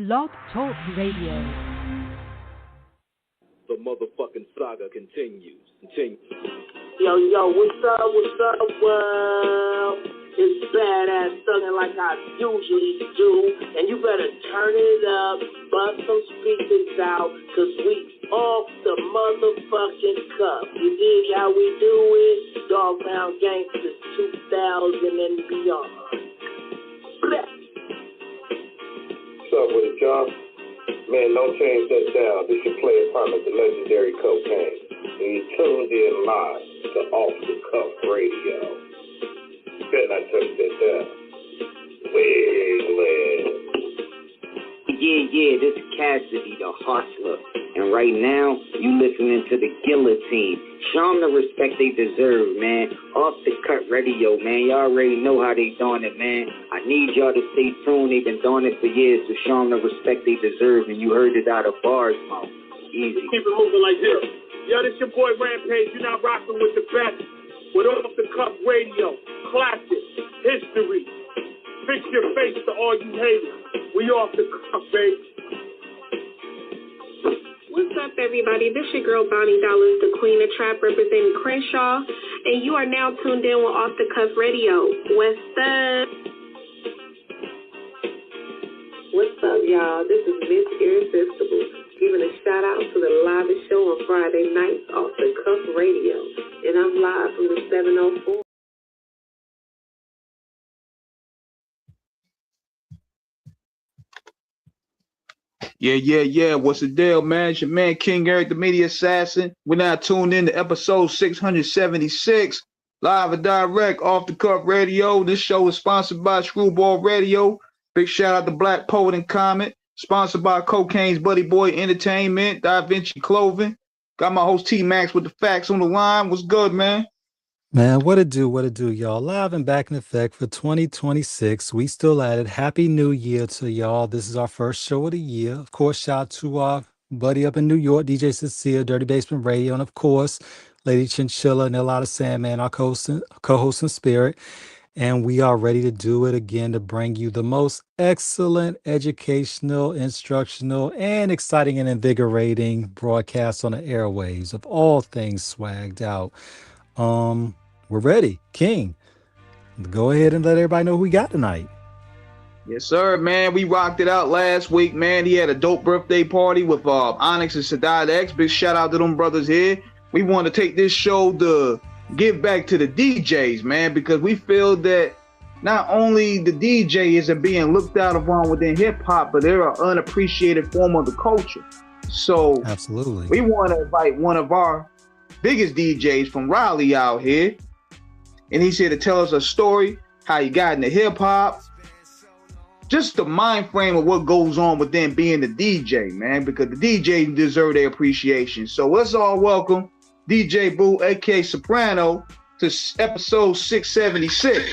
Blog Talk Radio. The motherfucking saga continues. Yo, what's up, world? It's badass thuggin' like I usually do, and you better turn it up, bust some speakers out, cause we off the motherfucking cuff. You dig how we do it? Dog Pound Gangsters 2000 and beyond. Blech. What's up with it, y'all? Man, don't change that down. This your player partner, the legendary Cocaine. And you tuned in live to Off the Cuff Radio. Better not touch that down. Well. Yeah, this is Cassidy, the hustler. And right now, you listening to the Guillotine. Show them the respect they deserve, man. Off the Cut Radio, man. Y'all already know how they doing it, man. I need y'all to stay tuned. They've been doing it for years, so show them the respect they deserve. And you heard it out of bars, mouth. Easy. Keep it moving like this. Yo, this your boy Rampage. You're not rocking with the best. With Off the Cuff Radio. Classic. History. Fix your face to all you haters. We off the cuff, baby. What's up, everybody? This your girl, Bonnie Dollars, the Queen of Trap, representing Crenshaw, and you are now tuned in with Off the Cuff Radio. What's up? What's up, y'all? This is Miss Irresistible, giving a shout out to the livest show on Friday nights, Off the Cuff Radio, and I'm live from the 704. Yeah. What's the deal, man? It's your man, King Eric, the Media Assassin. We're now tuned in to episode 676, live and direct, Off the Cuff Radio. This show is sponsored by Screwball Radio. Big shout out to Black Poet and Comet. Sponsored by Cocaine's Buddy Boy Entertainment, Da Vinci Clothing. Got my host T-Max with the facts on the line. What's good, man? Man, what it do, y'all? Live and back in effect for 2026. We still at it. Happy New Year to y'all. This is our first show of the year. Of course, shout out to our buddy up in New York, DJ Cecilia, Dirty Basement Radio, and of course, Lady Chinchilla and Lotta Sandman, our co-host in spirit. And we are ready to do it again to bring you the most excellent, educational, instructional, and exciting and invigorating broadcast on the airwaves of all things swagged out. We're ready. King, go ahead and let everybody know who we got tonight. Yes, sir, man. We rocked it out last week, man. He had a dope birthday party with Onyx and Sadat X. Big shout out to them brothers here. We want to take this show to give back to the DJs, man, because we feel that not only the DJ isn't being looked out upon within hip-hop, but they're an unappreciated form of the culture. So absolutely, we want to invite one of our biggest DJs from Raleigh out here, and he's here to tell us a story, how he got into hip-hop, just the mind frame of what goes on within being the DJ, man, because the DJs deserve their appreciation. So let's all welcome DJ BOUT, aka Saprano, to episode 676.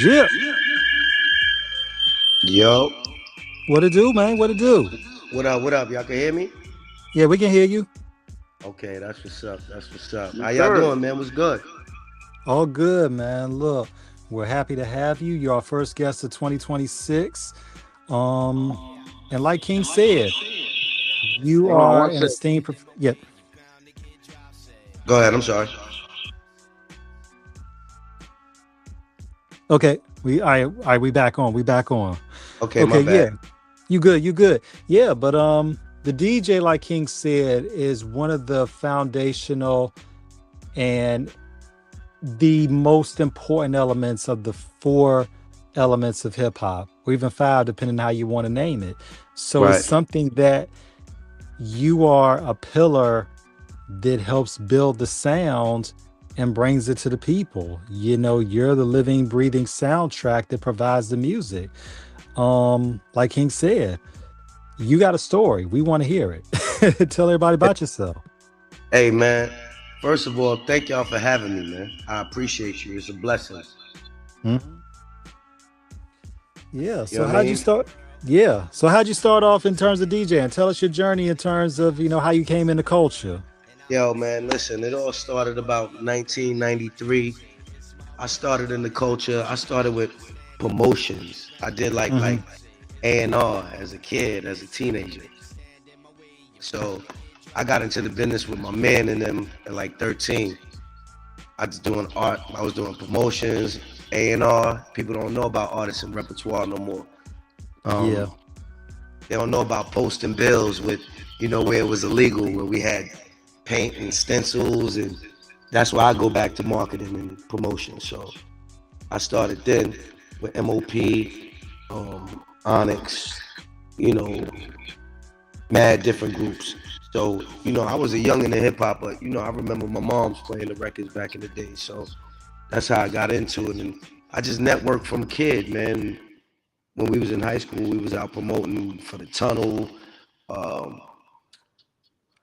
Yeah. Yo. What it do, man? What it do? What up? Y'all can hear me? Yeah, we can hear you. Okay, that's what's up. How y'all doing, man? What's good? All good, man. Look, we're happy to have you. You're our first guest of 2026. And like King said, you are an esteemed yeah. Go ahead, I'm sorry. Okay, we back on. Okay, my bad. Yeah. You good. Yeah, but the DJ, like King said, is one of the foundational and the most important elements of the 4 elements of hip hop, or even 5, depending on how you want to name it. So It's something that you are a pillar that helps build the sound and brings it to the people. You know, you're the living, breathing soundtrack that provides the music. Like King said, you got a story. We want to hear it. Tell everybody about yourself. Hey, man. First of all, thank y'all for having me, man. I appreciate you. It's a blessing. Mm-hmm. Yeah. So how'd you start? Yeah. So how'd you start off in terms of DJing? Tell us your journey in terms of, how you came into culture. Yo, man, listen, it all started about 1993. I started in the culture. I started with promotions. I did like A&R as a kid, as a teenager. So I got into the business with my man and them at like 13. I was doing art. I was doing promotions, A&R. People don't know about artists and repertoire no more. Yeah. They don't know about posting bills with, where it was illegal, where we had paint and stencils, and that's why I go back to marketing and promotion. So I started then with MOP, Onyx, mad different groups. So, I was a young in the hip hop, but I remember my mom's playing the records back in the day. So that's how I got into it. And I just networked from a kid, man. When we was in high school, we was out promoting for the Tunnel,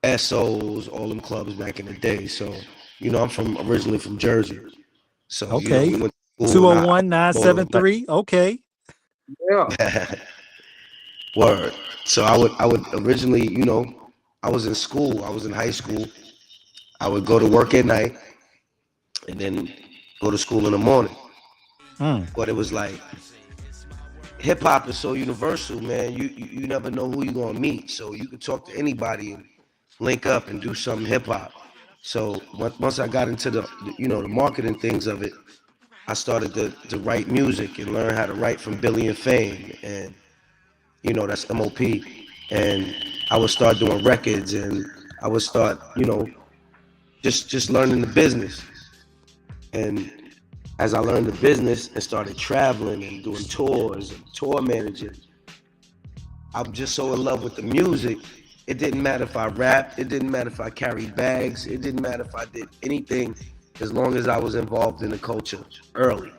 SOs, all them clubs back in the day. So, I'm originally from Jersey. So okay. We went to 201-973. Okay. Yeah. Word. So I would originally, I was in school. I was in high school. I would go to work at night and then go to school in the morning. But it was like, hip hop is so universal, man. You never know who you're gonna meet. So you can talk to anybody and link up and do something hip hop. So once I got into the marketing things of it, I started to write music and learn how to write from Billy and Fame, and that's MOP. And I would start doing records, and I would start, just learning the business. And as I learned the business and started traveling and doing tours and tour managing, I'm just so in love with the music. It didn't matter if I rapped, it didn't matter if I carried bags, it didn't matter if I did anything, as long as I was involved in the culture early.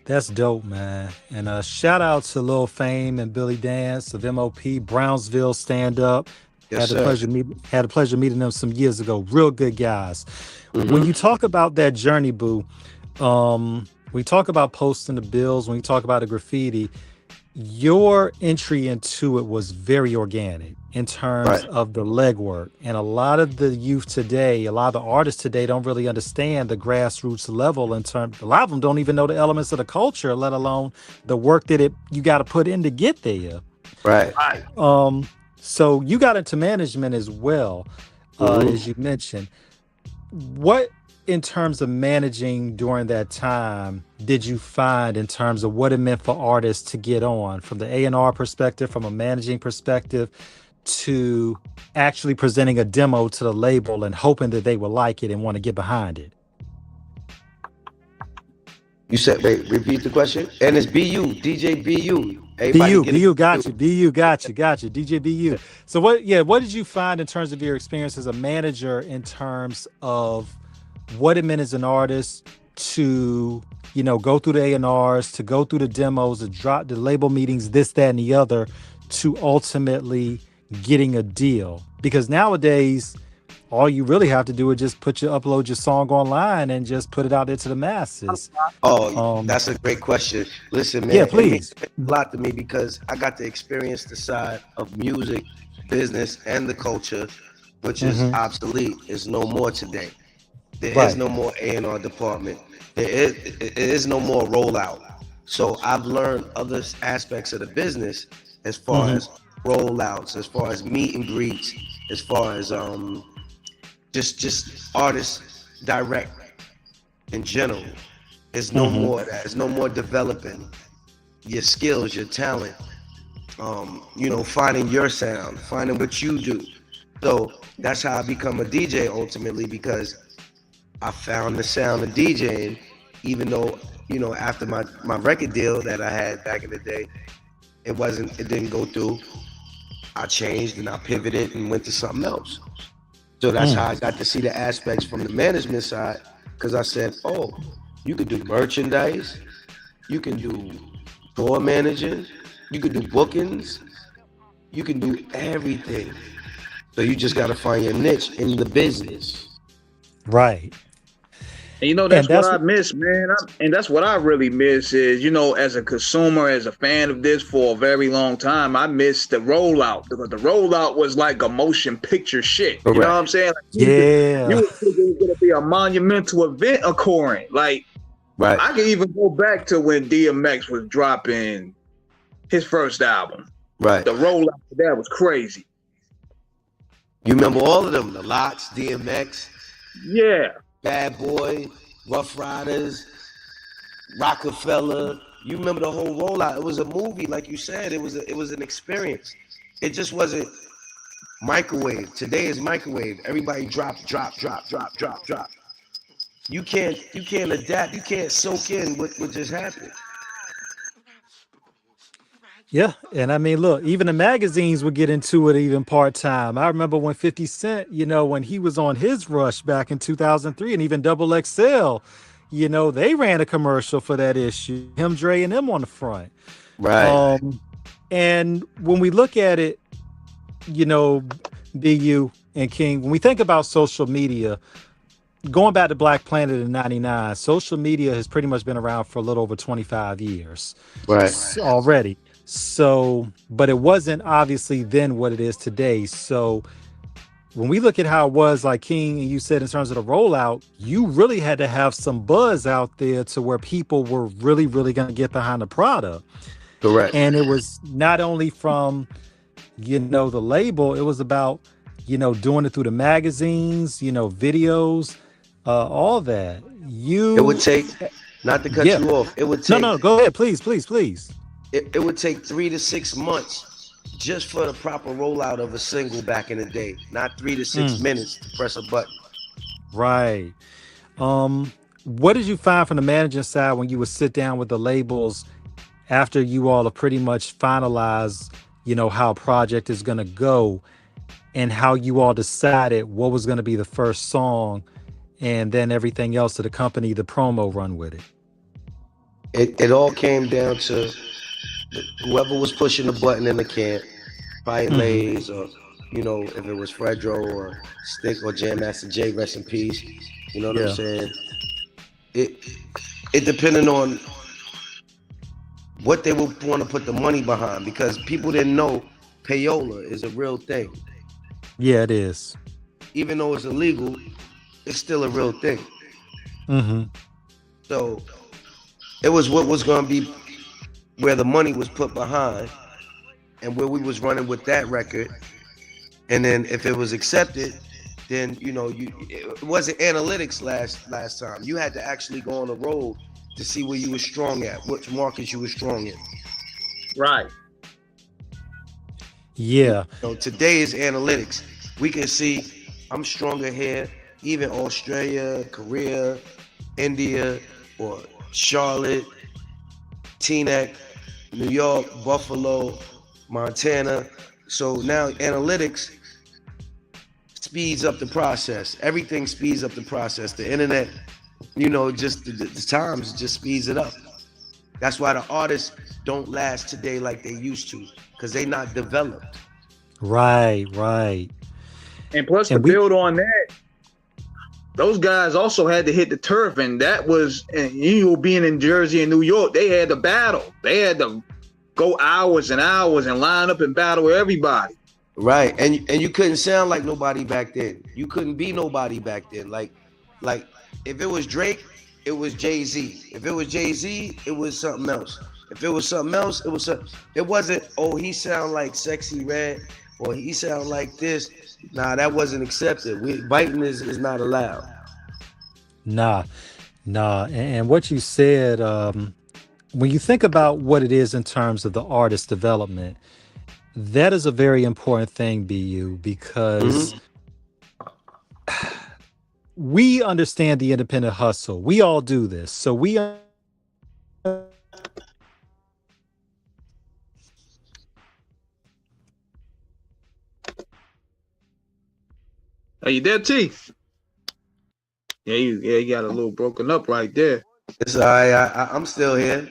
That's dope, man. And shout out to Lil Fame and Billy Dance of MOP, Brownsville Stand Up. Yes, had the pleasure meeting them some years ago. Real good guys. When you talk about that journey, Boo, we talk about posting the bills, when you talk about the graffiti, your entry into it was very organic in terms of the legwork. And a lot of the youth today, a lot of the artists today don't really understand the grassroots level in terms, a lot of them don't even know the elements of the culture, let alone the work that you got to put in to get there. Right. So you got into management as well, as you mentioned. What, in terms of managing during that time, did you find in terms of what it meant for artists to get on, from the A&R perspective, from a managing perspective, to actually presenting a demo to the label and hoping that they will like it and want to get behind it? You said, wait, repeat the question. And it's BU, DJ BU. BU, got you, DJ BU. So what did you find in terms of your experience as a manager, in terms of what it meant as an artist to, go through the A&Rs, to go through the demos, to drop the label meetings, this, that, and the other, to ultimately getting a deal? Because nowadays, all you really have to do is just upload your song online and just put it out there to the masses. Oh, that's a great question. Listen, man. Yeah, please. It means a lot to me because I got to experience the side of music, business, and the culture, which is obsolete. It's no more today. There is no more A&R department. There is no more rollout. So I've learned other aspects of the business, as far as rollouts, as far as meet and greets, as far as just artists direct in general. There's no more of that. There's no more developing your skills, your talent, finding your sound, finding what you do. So that's how I become a DJ ultimately, because I found the sound of DJing, even though, after my record deal that I had back in the day, it didn't go through. I changed and I pivoted and went to something else. So that's how I got to see the aspects from the management side, because I said, oh, you could do merchandise, you can do tour managing, you can do bookings, you can do everything. So you just got to find your niche in the business. Right. And that's what I miss, man. And that's what I really miss is, as a consumer, as a fan of this for a very long time, I miss the rollout, because the rollout was like a motion picture shit. You know what I'm saying? Like, you were thinking it was going to be a monumental event occurring. Like, I can even go back to when DMX was dropping his first album. Right. The rollout for that was crazy. You remember all of them? The Lots, DMX. Yeah. Bad Boy, Rough Riders, Rockefeller. You remember the whole rollout? It was a movie, like you said. It was an experience. It just wasn't microwave. Today is microwave. Everybody drop. You can't adapt. You can't soak in what just happened. Yeah, and I mean, look, even the magazines would get into it even part-time. I remember when 50 Cent, when he was on his rush back in 2003, and even Double XL, they ran a commercial for that issue. Him, Dre, and them on the front. Right. And when we look at it, BU and King, when we think about social media, going back to Black Planet in 99, social media has pretty much been around for a little over 25 years. Right. Already. So, but it wasn't obviously then what it is today. So when we look at how it was, like King and you said, in terms of the rollout, you really had to have some buzz out there to where people were really, really going to get behind the product. Correct. And it was not only from, the label, it was about, doing it through the magazines, videos, all that. It would take, not to cut you off, it would take. No, go ahead, please. It would take 3 to 6 months just for the proper rollout of a single back in the day, not 3 to 6 minutes to press a button. Right. What did you find from the managing side when you would sit down with the labels after you all have pretty much finalized, how a project is going to go, and how you all decided what was going to be the first song and then everything else to the company, the promo run with it? It all came down to whoever was pushing the button in the camp, probably Lays, or if it was Fredro or Stick or Jam Master Jay, rest in peace. You know what I'm saying? It depended on what they would want to put the money behind, because people didn't know payola is a real thing. Yeah, it is. Even though it's illegal, it's still a real thing. So it was what was going to be where the money was put behind and where we was running with that record. And then if it was accepted, then it wasn't analytics last time. You had to actually go on the road to see where you were strong at, what markets you were strong in. Right. Yeah. Today is analytics. We can see I'm stronger here, even Australia, Korea, India, or Charlotte, Teaneck, New York, Buffalo, Montana. So now analytics speeds up the process. Everything speeds up the process. The internet, just the times just speeds it up. That's why the artists don't last today like they used to, because they not developed. Right. And plus, to build on that, those guys also had to hit the turf, and that was, and being in Jersey and New York, they had to battle. They had to go hours and hours and line up and battle with everybody. Right, and you couldn't sound like nobody back then. You couldn't be nobody back then. Like if it was Drake, it was Jay-Z. If it was Jay-Z, it was something else. If it was something else, it wasn't, oh, he sound like Sexy Red, or he sound like this. Nah, that wasn't accepted. Biting is not allowed. Nah. And what you said, when you think about what it is in terms of the artist development, that is a very important thing, BU, because we understand the independent hustle. We all do this. So we are. Are you there, T? Yeah, you got a little broken up right there. It's all right. I'm still here.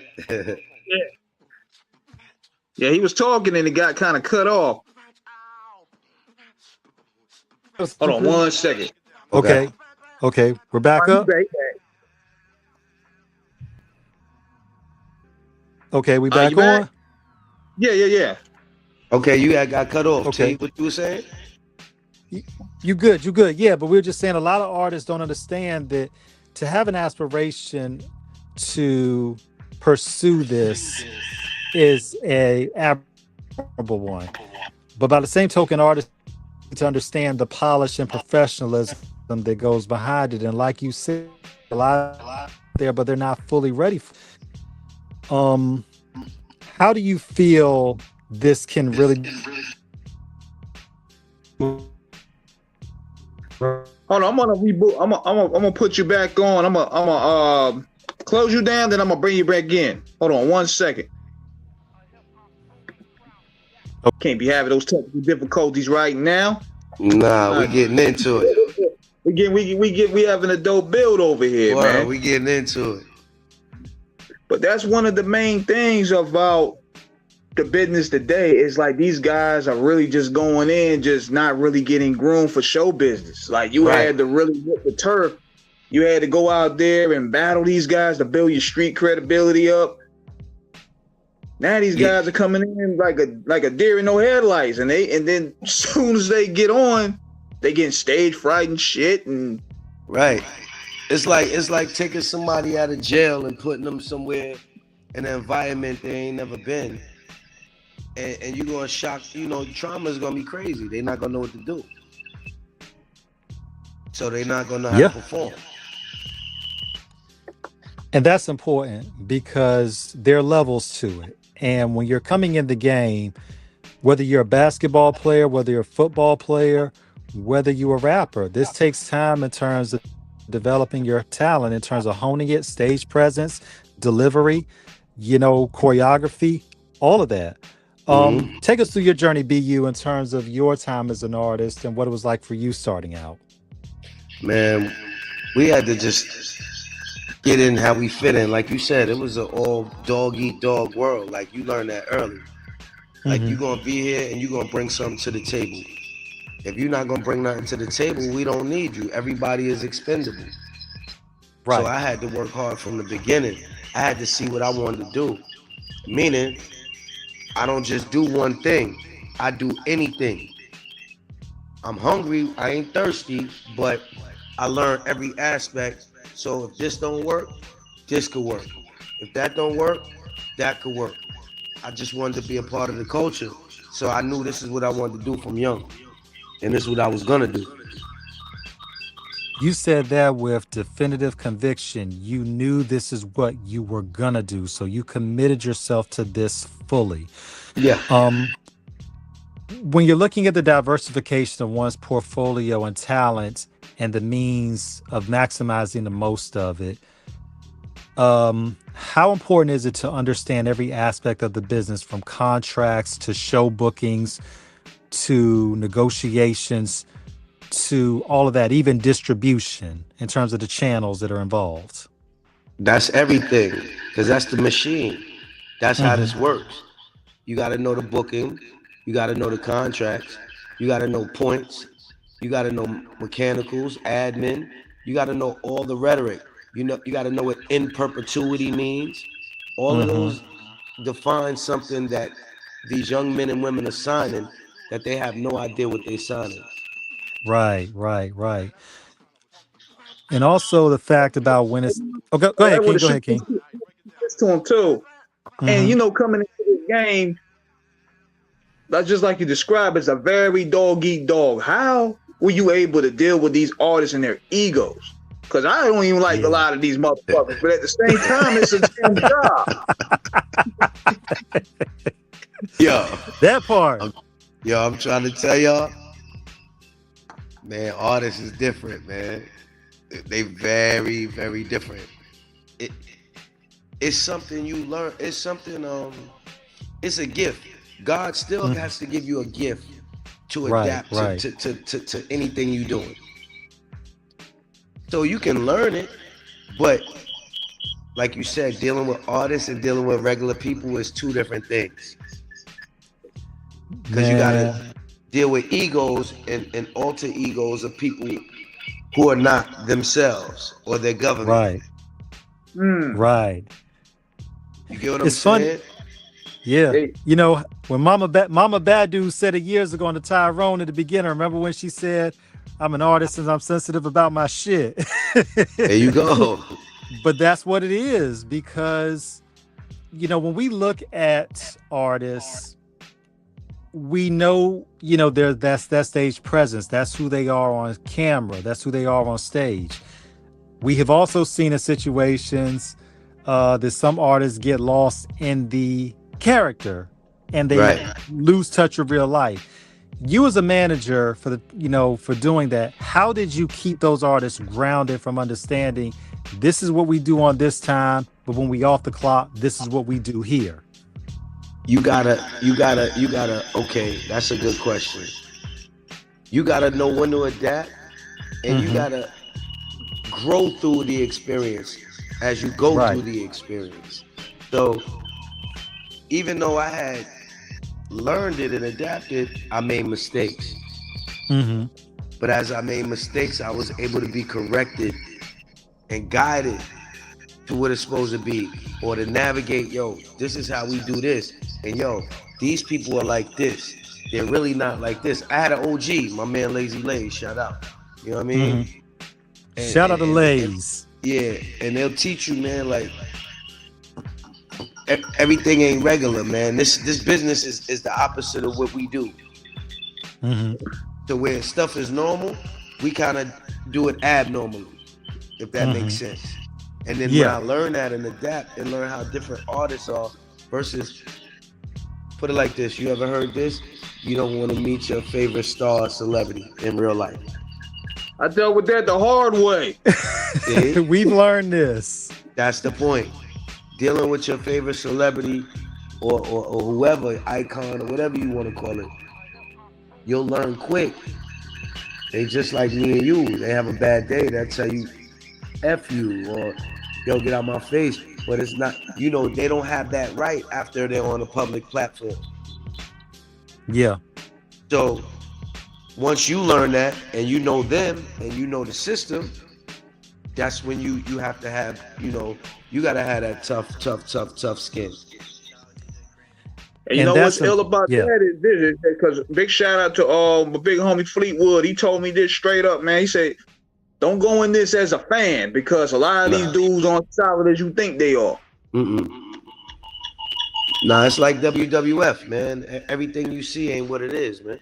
Yeah, he was talking and it got kind of cut off. Hold on 1 second. Okay, we're back up. Okay, we back on? Yeah. Okay, you got cut off. Okay. What you were saying? You good. Yeah, but we were just saying a lot of artists don't understand that to have an aspiration to pursue this, is a admirable one. But by the same token, artists need to understand the polish and professionalism that goes behind it. And like you said, a lot there, but they're not fully ready. How do you feel this can really? Hold on, I'm gonna reboot. I'm gonna put you back on. I'm gonna close you down, then I'm gonna bring you back in. Hold on 1 second. Can't be having those technical difficulties right now. Nah, we getting into it. We having a dope build over here, man. We getting into it. But that's one of the main things about the business today is like these guys are really just going in, just not really getting groomed for show business. Like you had to really hit the turf. You had to go out there and battle these guys to build your street credibility up. Now these guys are coming in like a deer in no headlights, and then as soon as they get on, they getting stage fright and shit. And it's like taking somebody out of jail and putting them somewhere in an environment they ain't never been. And you're gonna shock, trauma is gonna be crazy. They're not gonna know what to do. So they're not gonna know how to perform. And that's important because there are levels to it. And when you're coming in the game, whether you're a basketball player, whether you're a football player, whether you're a rapper, this takes time in terms of developing your talent, in terms of honing it, stage presence, delivery, choreography, all of that. Take us through your journey, BU, in terms of your time as an artist and what it was like for you starting out. Man, we had to just get in how we fit in. Like you said, it was an all dog eat dog world. Like you learned that early. Like you're gonna be here and you're gonna bring something to the table. If you're not gonna bring nothing to the table, we don't need you. Everybody is expendable. Right. So I had to work hard from the beginning. I had to see what I wanted to do. Meaning, I don't just do one thing. I do anything. I'm hungry, I ain't thirsty, but I learn every aspect. So if this don't work, this could work. If that don't work, that could work. I just wanted to be a part of the culture. So I knew this is what I wanted to do from young. And this is what I was gonna do. You said that with definitive conviction. You knew this is what you were gonna do. So you committed yourself to this fully. Yeah. When you're looking at the diversification of one's portfolio and talent and the means of maximizing the most of it, how important is it to understand every aspect of the business, from contracts to show bookings to negotiations to all of that, even distribution in terms of the channels that are involved? That's everything, because that's the machine. That's how this works. You got to know the booking. You got to know the contracts. You got to know points. You got to know mechanicals, admin. You got to know all the rhetoric. You got to know what in perpetuity means. All of those define something that these young men and women are signing that they have no idea what they're signing. Right. And also the fact about when it's... Oh, go ahead, King. Go ahead, King. It's to him too. And coming into this game, that's just like you described, it's a very dog eat dog. How were you able to deal with these artists and their egos? Because I don't even like a lot of these motherfuckers, but at the same time, it's a damn job. Yo, that part. I'm trying to tell y'all, man, artists is different, man. They very, very different. It's something you learn. It's something. It's a gift. God still has to give you a gift to adapt to anything you're doing. So you can learn it, but like you said, dealing with artists and dealing with regular people is two different things. Because you gotta deal with egos and alter egos of people who are not themselves or their government. Right. You get what I'm saying? Funny. Yeah. When Mama Badu said it years ago on the Tyrone at the beginning, remember when she said, I'm an artist and I'm sensitive about my shit. There you go. But that's what it is, because when we look at artists, we know, that's that stage presence. That's who they are on camera. That's who they are on stage. We have also seen in situations that some artists get lost in the character and they lose touch of real life. You as a manager for doing that, how did you keep those artists grounded from understanding this is what we do on this time, but when we off the clock, this is what we do here? You gotta, okay, that's a good question. You gotta know when to adapt, and you gotta grow through the experience as you go through the experience. So even though I had learned it and adapted, I made mistakes. But as I made mistakes, I was able to be corrected and guided to what it's supposed to be, or to navigate, this is how we do this. And these people are like this. They're really not like this. I had an OG, my man Lazy Lays, shout out. You know what I mean? Shout out to Lays. And they'll teach you, man, like, everything ain't regular, man. This business is the opposite of what we do. So where stuff is normal, we kind of do it abnormally, if that makes sense. And then when I learn that and adapt and learn how different artists are versus, put it like this, you ever heard this? You don't want to meet your favorite star or celebrity in real life. I dealt with that the hard way. We've learned this. That's the point. Dealing with your favorite celebrity or whoever, icon or whatever you want to call it, you'll learn quick. They just like me and you. They have a bad day, they'll tell you, F you, or get out my face. But it's not, they don't have that right after they're on a public platform. Yeah. So once you learn that and you know them and you know the system, that's when you have to have, you gotta have that tough skin. And you know what's ill about that is this, because big shout out to my big homie Fleetwood. He told me this straight up, man. He said, don't go in this as a fan, because a lot of these dudes aren't solid as you think they are. Nah, it's like WWF, man. Everything you see ain't what it is, man.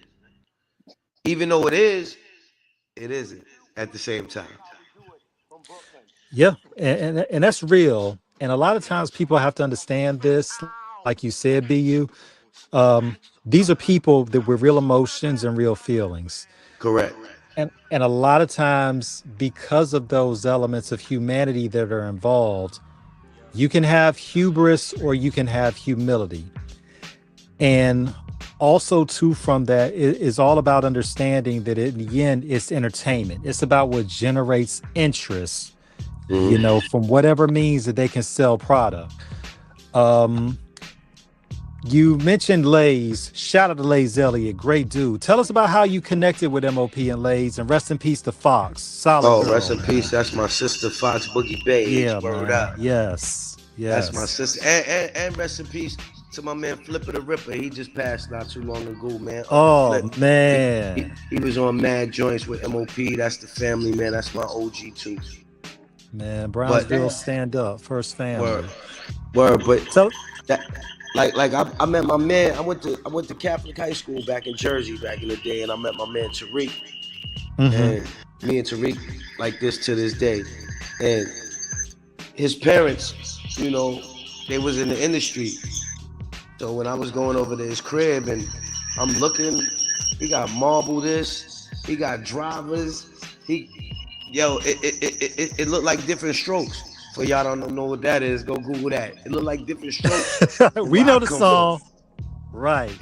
Even though it is, it isn't at the same time. Yeah, and that's real. And a lot of times people have to understand this, like you said, BU. These are people that with real emotions and real feelings. Correct. And a lot of times, because of those elements of humanity that are involved, you can have hubris or you can have humility. And also, too, from that, it is all about understanding that in the end, it's entertainment. It's about what generates interest, from whatever means that they can sell product. You mentioned Lays. Shout out to Lays Elliott, great dude. Tell us about how you connected with MOP and Lays, and rest in peace to Fox. Solid girl, rest in peace. That's my sister, Fox Boogie Bay. Yeah, word up. Yes. That's my sister. And rest in peace to my man Flipper the Ripper. He just passed not too long ago, man. Oh, Flip, man. He was on Mad Joints with MOP. That's the family, man. That's my OG too. Man, Brownsville stand up. First family. Word. But so that, like I met my man. I went to Catholic high school back in Jersey back in the day, and I met my man Tariq. And me and Tariq like this to this day. And his parents, they was in the industry. So when I was going over to his crib and I'm looking, he got marble this, he got drivers, it looked like different strokes. For y'all don't know what that is, go Google that. It looked like different strokes. We know the song. Right.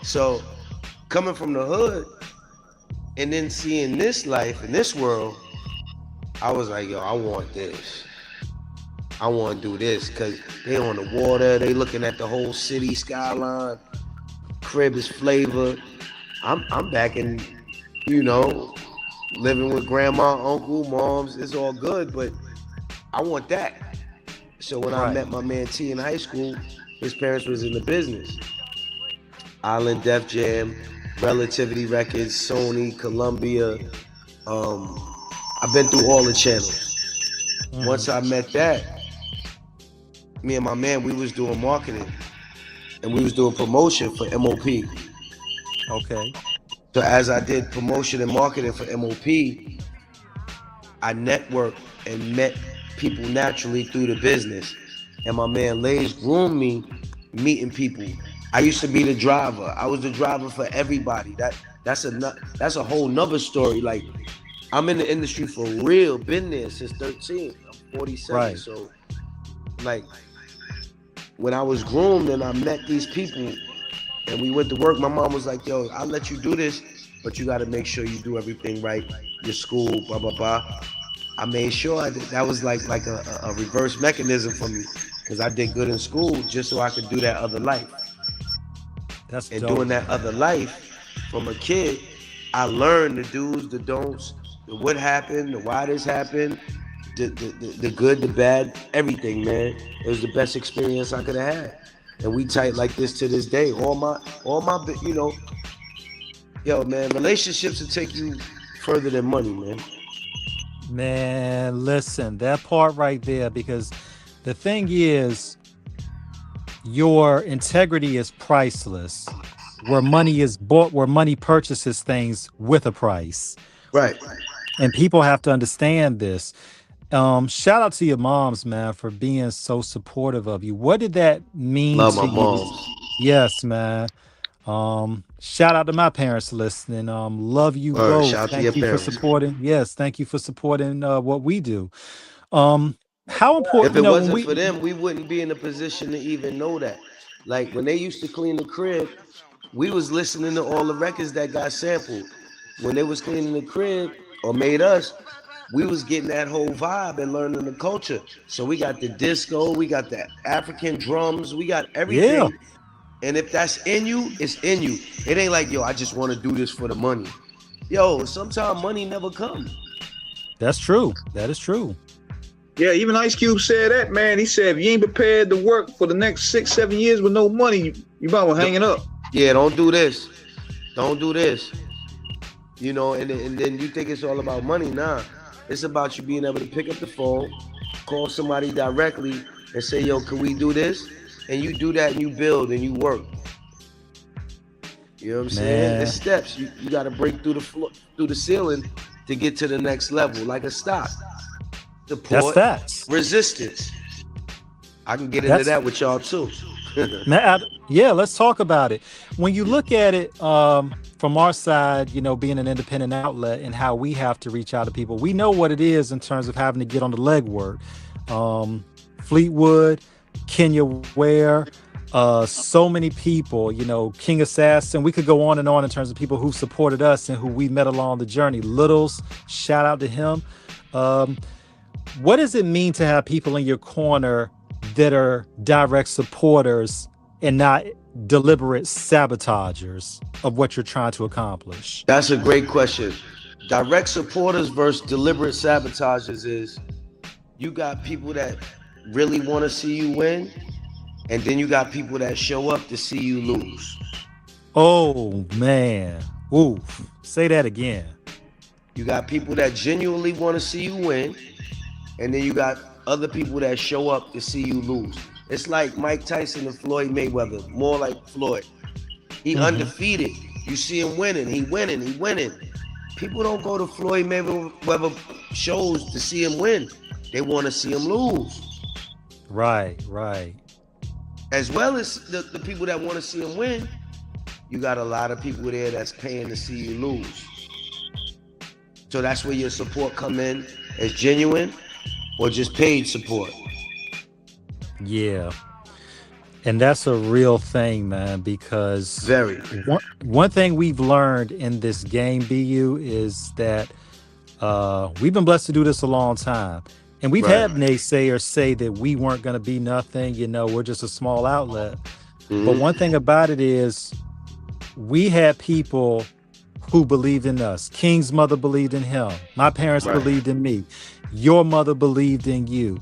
So coming from the hood and then seeing this life in this world, I was like, I want this. I want to do this, because they on the water, they looking at the whole city skyline, crib is flavor. I'm back in, living with grandma, uncle, moms, it's all good, but I want that. So when I met my man T in high school, his parents was in the business. Island Def Jam, Relativity Records, Sony, Columbia. I've been through all the channels. Once I met that, me and my man, we was doing marketing and we was doing promotion for MOP. Okay. So as I did promotion and marketing for MOP, I networked and met people naturally through the business. And my man Lays groomed me meeting people. I used to be the driver. I was the driver for everybody. That's a whole nother story. Like, I'm in the industry for real. Been there since 13. I'm 47. Right. So, like, when I was groomed and I met these people and we went to work, my mom was like, yo, I'll let you do this, but you got to make sure you do everything right. Your school, blah, blah, blah. I made sure that was like a reverse mechanism for me, because I did good in school just so I could do that other life. That's and dope. Doing that other life from a kid, I learned the do's, the don'ts, the what happened, the why this happened, the good, the bad, everything, man. It was the best experience I could have had. And we tight like this to this day. All my, you know, yo, man, relationships will take you further than money, man. Man, listen, that part right there, because the thing is, your integrity is priceless. Where money is bought, where money purchases things with a price. Right. And people have to understand this. Shout out to your moms, man, for being so supportive of you. What did that mean Love to my you? moms. Yes, man. Shout out to my parents listening. Love you both. Shout out to Thank your you parents. for supporting. Yes, thank you for supporting what we do. How important? If it You know, wasn't for them, we wouldn't be in a position to even know that. Like, when they used to clean the crib, we was listening to all the records that got sampled. When they was cleaning the crib or made us, we was getting that whole vibe and learning the culture. So we got the disco, we got the African drums, we got everything. Yeah. And if that's in you, it's in you. It ain't like, yo, I just want to do this for the money. Yo, sometimes money never comes. That's true. That is true. Yeah, even Ice Cube said that, man. He said, if you ain't prepared to work for the next 6-7 years with no money, you might well hang it up. Yeah, don't do this. Don't do this. You know, and then you think it's all about money. Nah, it's about you being able to pick up the phone, call somebody directly and say, yo, can we do this? And you do that and you build and you work. You know what I'm saying? There's steps. You got to break through the floor, through the ceiling to get to the next level, like a stock. Support, that's facts. Resistance. I can get into that with y'all too. Man, yeah, let's talk about it. When you look at it from our side, you know, being an independent outlet and how we have to reach out to people, we know what it is in terms of having to get on the legwork. Fleetwood, Kenya Ware, so many people, you know, King Assassin. We could go on and on in terms of people who supported us and who we met along the journey. Littles, shout out to him. What does it mean to have people in your corner that are direct supporters and not deliberate sabotagers of what you're trying to accomplish? That's a great question. Direct supporters versus deliberate sabotagers is, you got people that really want to see you win, and then you got people that show up to see you lose. Oh, man. Oof. Say that again. You got people that genuinely want to see you win, and then you got other people that show up to see you lose. It's like Mike Tyson and Floyd Mayweather, more like Floyd. He undefeated. You see him winning. He winning. People don't go to Floyd Mayweather shows to see him win. They want to see him lose. Right. As well as the people that want to see him win, you got a lot of people there that's paying to see you lose. So that's where your support come in, as genuine or just paid support. Yeah. And that's a real thing, man, because very one thing we've learned in this game, BU, is that we've been blessed to do this a long time. And we've had naysayers say that we weren't going to be nothing, you know, we're just a small outlet. But one thing about it is we had people who believed in us. King's mother believed in him. My parents believed in me. Your mother believed in you.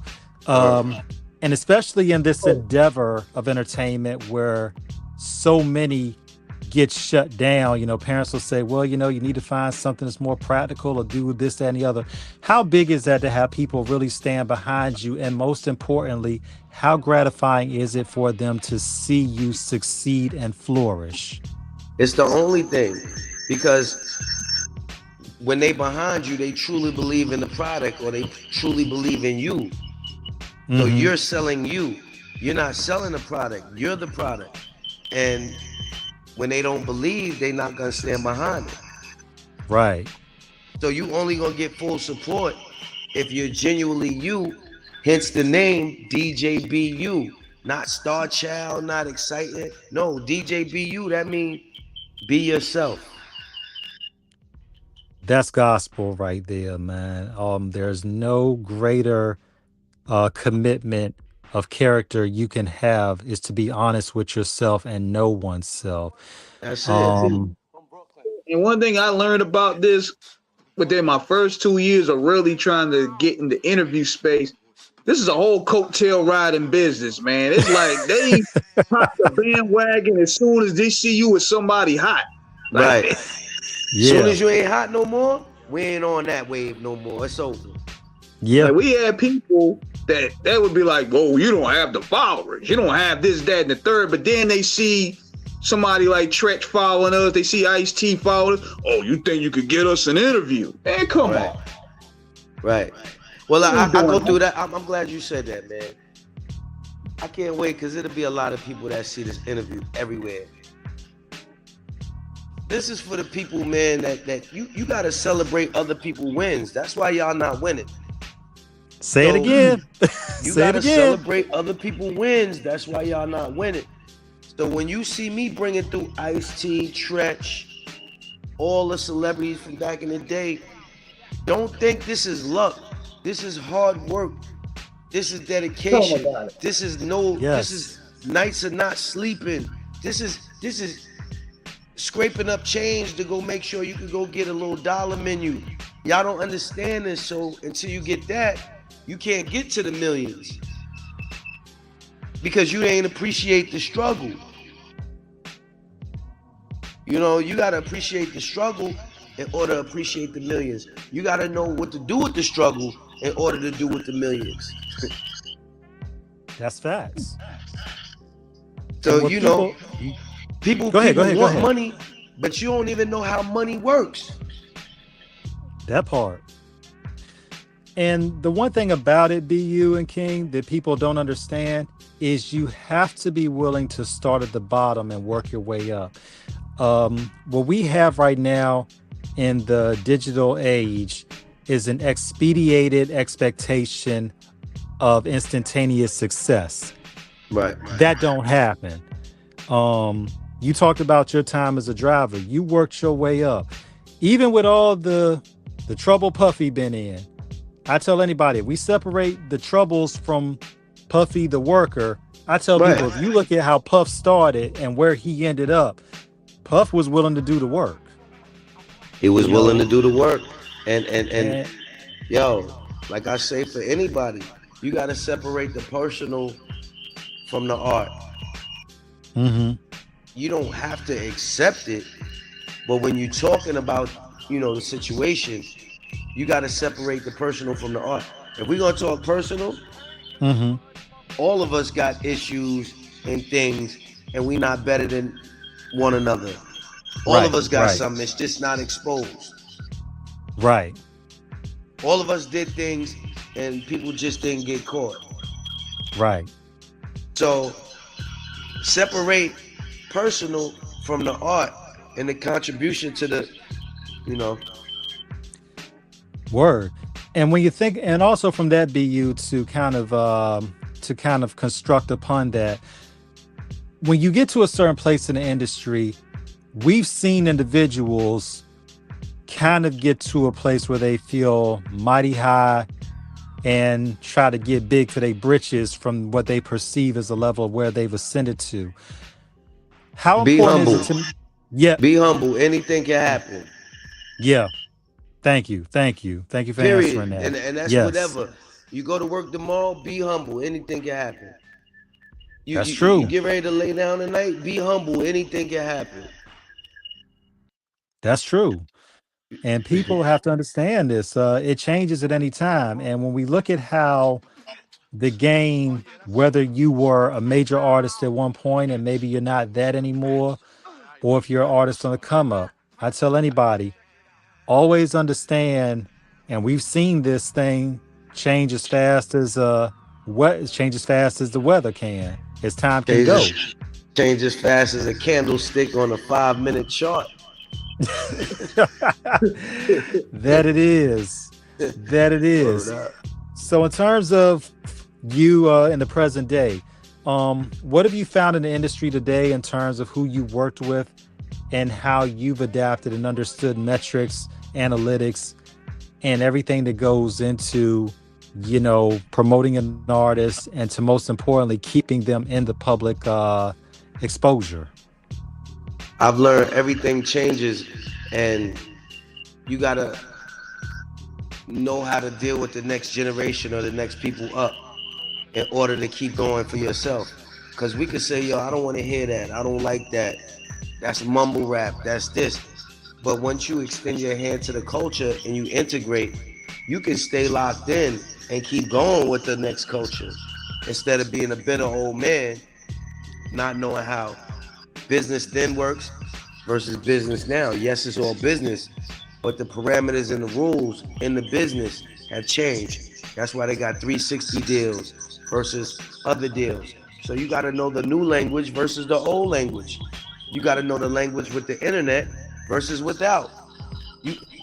And especially in this endeavor of entertainment where so many gets shut down. You know, parents will say, well, you know, you need to find something that's more practical or do this, that, and the other. How big is that to have people really stand behind you? And most importantly, how gratifying is it for them to see you succeed and flourish? It's the only thing, because when they behind you, they truly believe in the product, or they truly believe in you. So you're selling you. You're not selling the product. You're the product. And when they don't believe, they're not gonna stand behind it. Right. So you only gonna get full support if you're genuinely you. Hence the name DJ BU. Not Star Child, not Excitement. No, DJ BU. That means be yourself. That's gospel right there, man. There's no greater commitment of character you can have is to be honest with yourself and know oneself. That's it. And one thing I learned about this within my first 2 years of really trying to get in the interview space, this is a whole coattail riding business, man. It's like they pop the bandwagon as soon as they see you with somebody hot. Right. Yeah. Soon as you ain't hot no more, we ain't on that wave no more. It's over. Yeah. Like, we had people that would be like, "Whoa, you don't have the followers. You don't have this, that, and the third." But then they see somebody like Tretch following us. They see Ice-T following us. "Oh, you think you could get us an interview?" Man, come on. Right. Well, I go through that. I'm glad you said that, man. I can't wait, because it'll be a lot of people that see this interview everywhere. This is for the people, man, that you got to celebrate other people's wins. That's why y'all not winning. Say it again. You got to celebrate other people's wins. That's why y'all not winning. So when you see me bringing through Ice-T, Tretch, all the celebrities from back in the day, don't think this is luck. This is hard work. This is dedication. This is This is nights of not sleeping. This is scraping up change to go make sure you can go get a little dollar menu. Y'all don't understand this, so until you get that, you can't get to the millions. Because you ain't appreciate the struggle. You know, you gotta appreciate the struggle in order to appreciate the millions. You gotta know what to do with the struggle in order to do with the millions. That's facts. So you know, people want money, but you don't even know how money works. That part. And the one thing about it, BU and King, that people don't understand is you have to be willing to start at the bottom and work your way up. What we have right now in the digital age is an expedited expectation of instantaneous success. Right. That don't happen. You talked about your time as a driver. You worked your way up. Even with all the trouble Puffy been in, I tell anybody, if we separate the troubles from Puffy the worker, I tell people, if you look at how Puff started and where he ended up, Puff was willing to do the work. He was willing to do the work. And yo, like I say, for anybody, you got to separate the personal from the art. You don't have to accept it, but when you're talking about, you know, the situation, you got to separate the personal from the art. If we're going to talk personal, all of us got issues and things, and we not better than one another. All of us got something, it's just not exposed. Right. All of us did things, and people just didn't get caught. Right. So separate personal from the art and the contribution to the, you know. Word. And when you think, and also from that BU to kind of construct upon that, when you get to a certain place in the industry, we've seen individuals kind of get to a place where they feel mighty high and try to get big for their britches from what they perceive as a level of where they've ascended to. How important is it to be humble? Anything can happen. Yeah. Thank you for answering that. And that's whatever. You go to work tomorrow, be humble. Anything can happen. That's true. You get ready to lay down tonight, be humble. Anything can happen. That's true. And people have to understand this. It changes at any time. And when we look at how the game, whether you were a major artist at one point and maybe you're not that anymore, or if you're an artist on the come up, I tell anybody, always understand, and we've seen this thing change as fast as change as fast as the weather can, as time can go. Change as fast as a candlestick on a 5-minute chart. That it is. That it is. So in terms of you in the present day, what have you found in the industry today in terms of who you worked with and how you've adapted and understood metrics, analytics, and everything that goes into, you know, promoting an artist and to most importantly, keeping them in the public exposure? I've learned everything changes, and you gotta know how to deal with the next generation or the next people up in order to keep going for yourself. Because we could say, yo, I don't want to hear that. I don't like that. That's mumble rap. That's this. But once you extend your hand to the culture and you integrate, you can stay locked in and keep going with the next culture instead of being a bitter old man, not knowing how business then works versus business now. Yes, it's all business, but the parameters and the rules in the business have changed. That's why they got 360 deals versus other deals. So you got to know the new language versus the old language. You got to know the language with the internet versus without.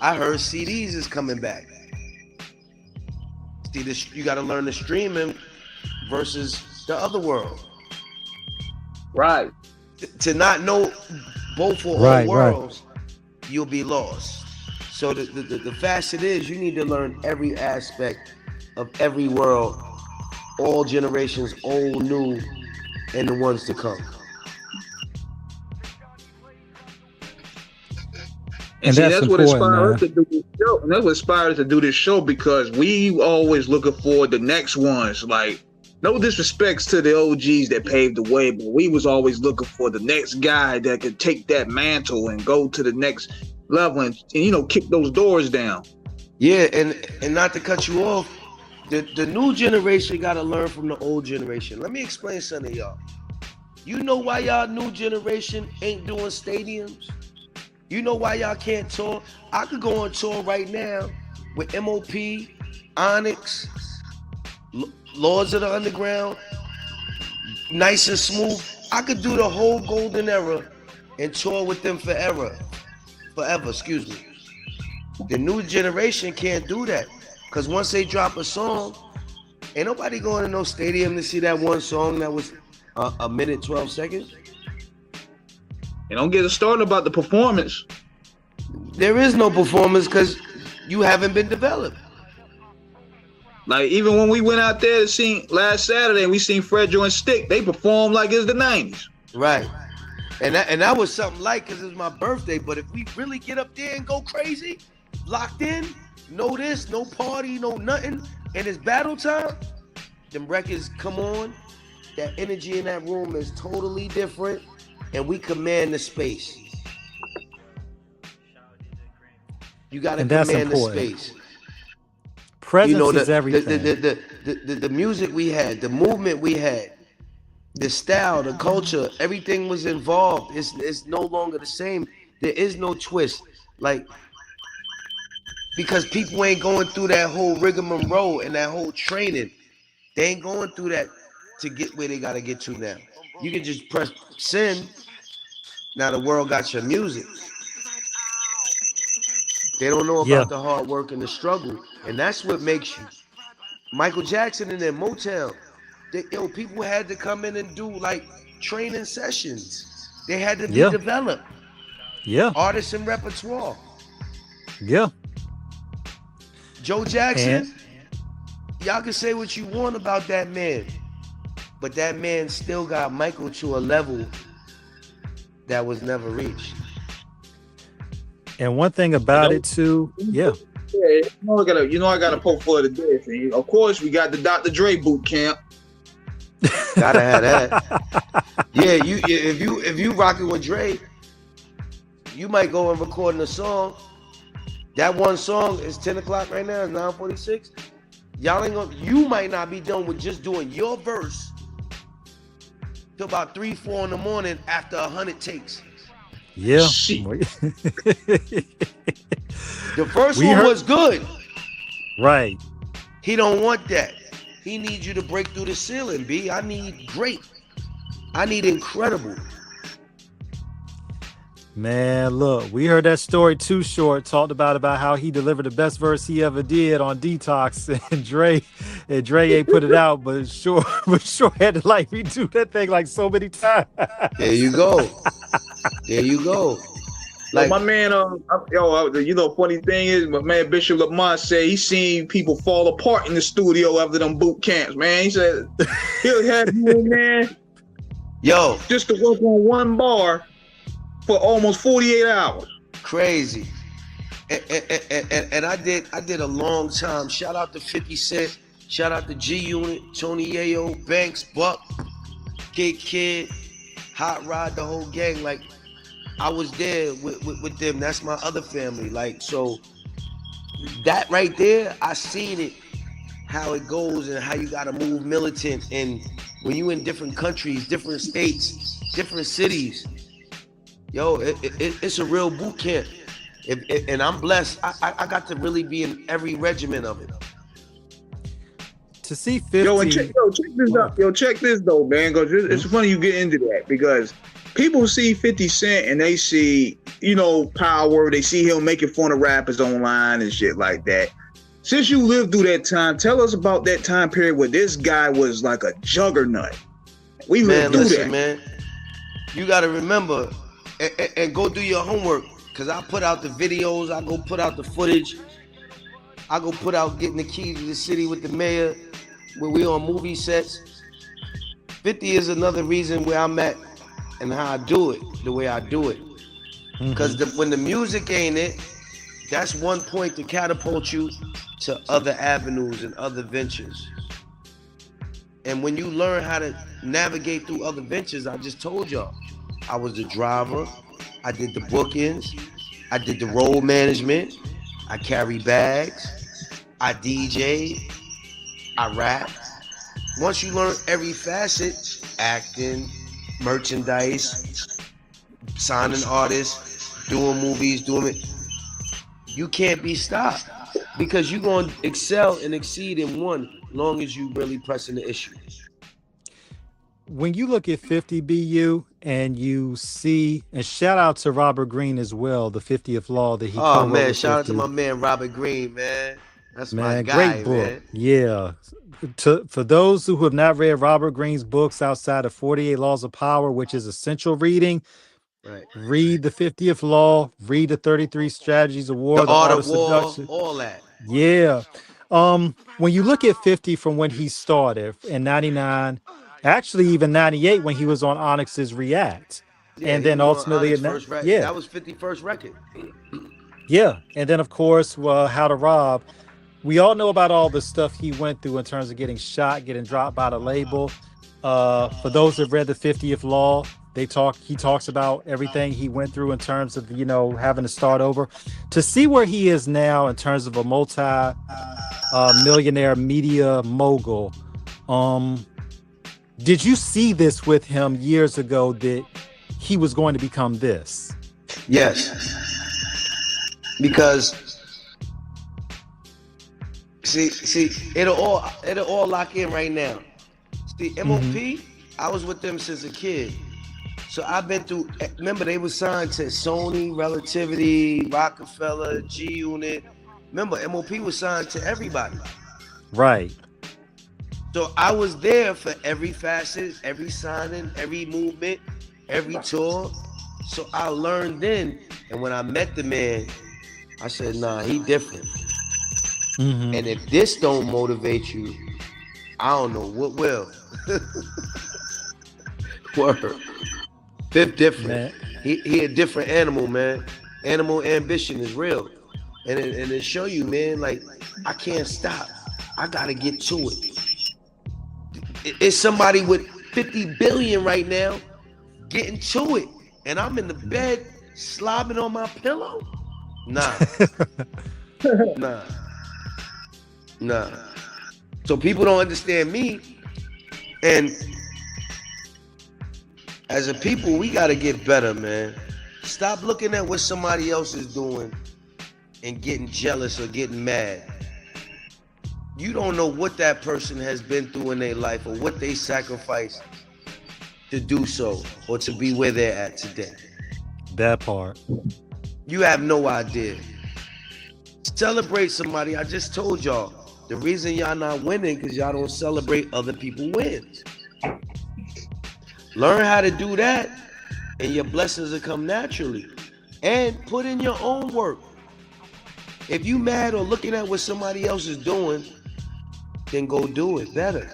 I heard CDs is coming back. See, you got to learn the streaming versus the other world. Right. To not know both or all worlds, you'll be lost. So the fact it is, you need to learn every aspect of every world, all generations, old, new, and the ones to come. And see, that's what inspired us to do this show. And that's what inspired us to do this show, because we always looking for the next ones. Like, no disrespects to the OGs that paved the way, but we was always looking for the next guy that could take that mantle and go to the next level and you know, kick those doors down. Yeah, and not to cut you off, the new generation got to learn from the old generation. Let me explain something to y'all. You know why y'all new generation ain't doing stadiums? You know why y'all can't tour? I could go on tour right now with MOP, Onyx, Lords of the Underground, Nice and Smooth. I could do the whole golden era and tour with them forever, excuse me. The new generation can't do that, because once they drop a song, ain't nobody going to no stadium to see that one song that was a minute, 12 seconds. And don't get us started about the performance. There is no performance because you haven't been developed. Like, even when we went out there to see last Saturday and we seen Fredro and Stick, they performed like it's the 90s. Right. And that was something like, because it was my birthday. But if we really get up there and go crazy, locked in, no this, no party, no nothing, and it's battle time, them records come on, that energy in that room is totally different, and we command the space. You got to command the space. Presence is everything. The music we had, the movement we had, the style, the culture, everything was involved. It's no longer the same. There is no twist. Like, because people ain't going through that whole rigmarole and that whole training. They ain't going through that to get where they got to get to now. You can just press send. Now the world got your music. They don't know about the hard work and the struggle. And that's what makes you. Michael Jackson in their Motown. People had to come in and do like training sessions. They had to be developed. Yeah. Artists and repertoire. Yeah. Joe Jackson, y'all can say what you want about that man, but that man still got Michael to a level that was never reached. And one thing about it too, I gotta poke for the day. Of course, we got the Dr. Dre boot camp. Gotta have that. If you rocking with Dre, you might go and record a song. That one song is 10 o'clock right now. It's 9:46. Y'all ain't gonna. You might not be done with just doing your verse till about 3, 4 in the morning after 100 takes. Yeah. The first one was good. Right. He don't want that. He needs you to break through the ceiling, B. I need great. I need incredible. Man, look, we heard that story Too Short talked about how he delivered the best verse he ever did on Detox, and Dre ain't put it out, but sure had to like redo that thing like so many times. There you go. There you go. Like my man, funny thing is, my man Bishop Lamont said he seen people fall apart in the studio after them boot camps. Man, he said he'll have you in there, just to work on one bar for almost 48 hours. Crazy. And I did a long time. Shout out to 50 Cent. Shout out to G Unit, Tony Yayo, Banks, Buck, Kid, Hot Rod, the whole gang. Like, I was there with them. That's my other family. Like, so that right there, I seen it, how it goes and how you gotta move militant. And when you in different countries, different states, different cities, it's a real boot camp. And I'm blessed. I got to really be in every regiment of it. To see 50. Check this out. Check this though, man. Because it's funny you get into that, because people see 50 Cent and they see, power. They see him making fun of rappers online and shit like that. Since you lived through that time, tell us about that time period where this guy was like a juggernaut. We lived through that. Man, you got to remember and go do your homework, because I put out the videos. I go put out the footage. I go put out getting the keys to the city with the mayor when we on movie sets. 50 is another reason where I'm at and how I do it, the way I do it. Because when the music ain't it, that's one point to catapult you to other avenues and other ventures. And when you learn how to navigate through other ventures, I just told y'all, I was the driver, I did the bookings, I did the road management, I carry bags, I DJ, I rap. Once you learn every facet, acting, merchandise, signing artists, doing movies, doing it, you can't be stopped, because you're going to excel and exceed in one, long as you really pressing the issue. When you look at 50 BU and you see, and shout out to Robert Greene as well, the 50th Law that he co-wrote. Oh man, shout out to my man Robert Greene, man. That's my guy, great book. Man. Yeah. For those who have not read Robert Greene's books outside of 48 Laws of Power, which is essential reading, read the 50th Law, read the 33 Strategies of War, the Art of War, all that. Yeah. When you look at 50 from when he started in 99, actually even 98 when he was on Onyx's React. And then ultimately, that was 50's first record. Yeah. And then of course, How to Rob. We all know about all the stuff he went through in terms of getting shot, getting dropped by the label. For those that read the 50th Law, he talks about everything he went through in terms of, having to start over. To see where he is now in terms of a multi-millionaire media mogul, did you see this with him years ago that he was going to become this? Yes. Because see, it'll all lock in right now. See, MOP, I was with them since a kid. So I've been through, remember they were signed to Sony, Relativity, Rockefeller, G Unit. Remember, MOP was signed to everybody. Right. So I was there for every facet, every signing, every movement, every tour. So I learned then. And when I met the man, I said, nah, he different. And if this don't motivate you, I don't know what will. Word. Fifth different. He a different animal, man. Animal ambition is real. And it show you, man, like, I can't stop. I gotta get to it. It's somebody with 50 billion right now getting to it. And I'm in the bed slobbing on my pillow? Nah. Nah. So people don't understand me. And as a people, we got to get better, man. Stop looking at what somebody else is doing and getting jealous or getting mad. You don't know what that person has been through in their life or what they sacrificed to do so or to be where they're at today. That part. You have no idea. Celebrate somebody. I just told y'all, the reason y'all not winning because y'all don't celebrate other people's wins. Learn how to do that and your blessings will come naturally. And put in your own work. If you mad or looking at what somebody else is doing, then go do it better.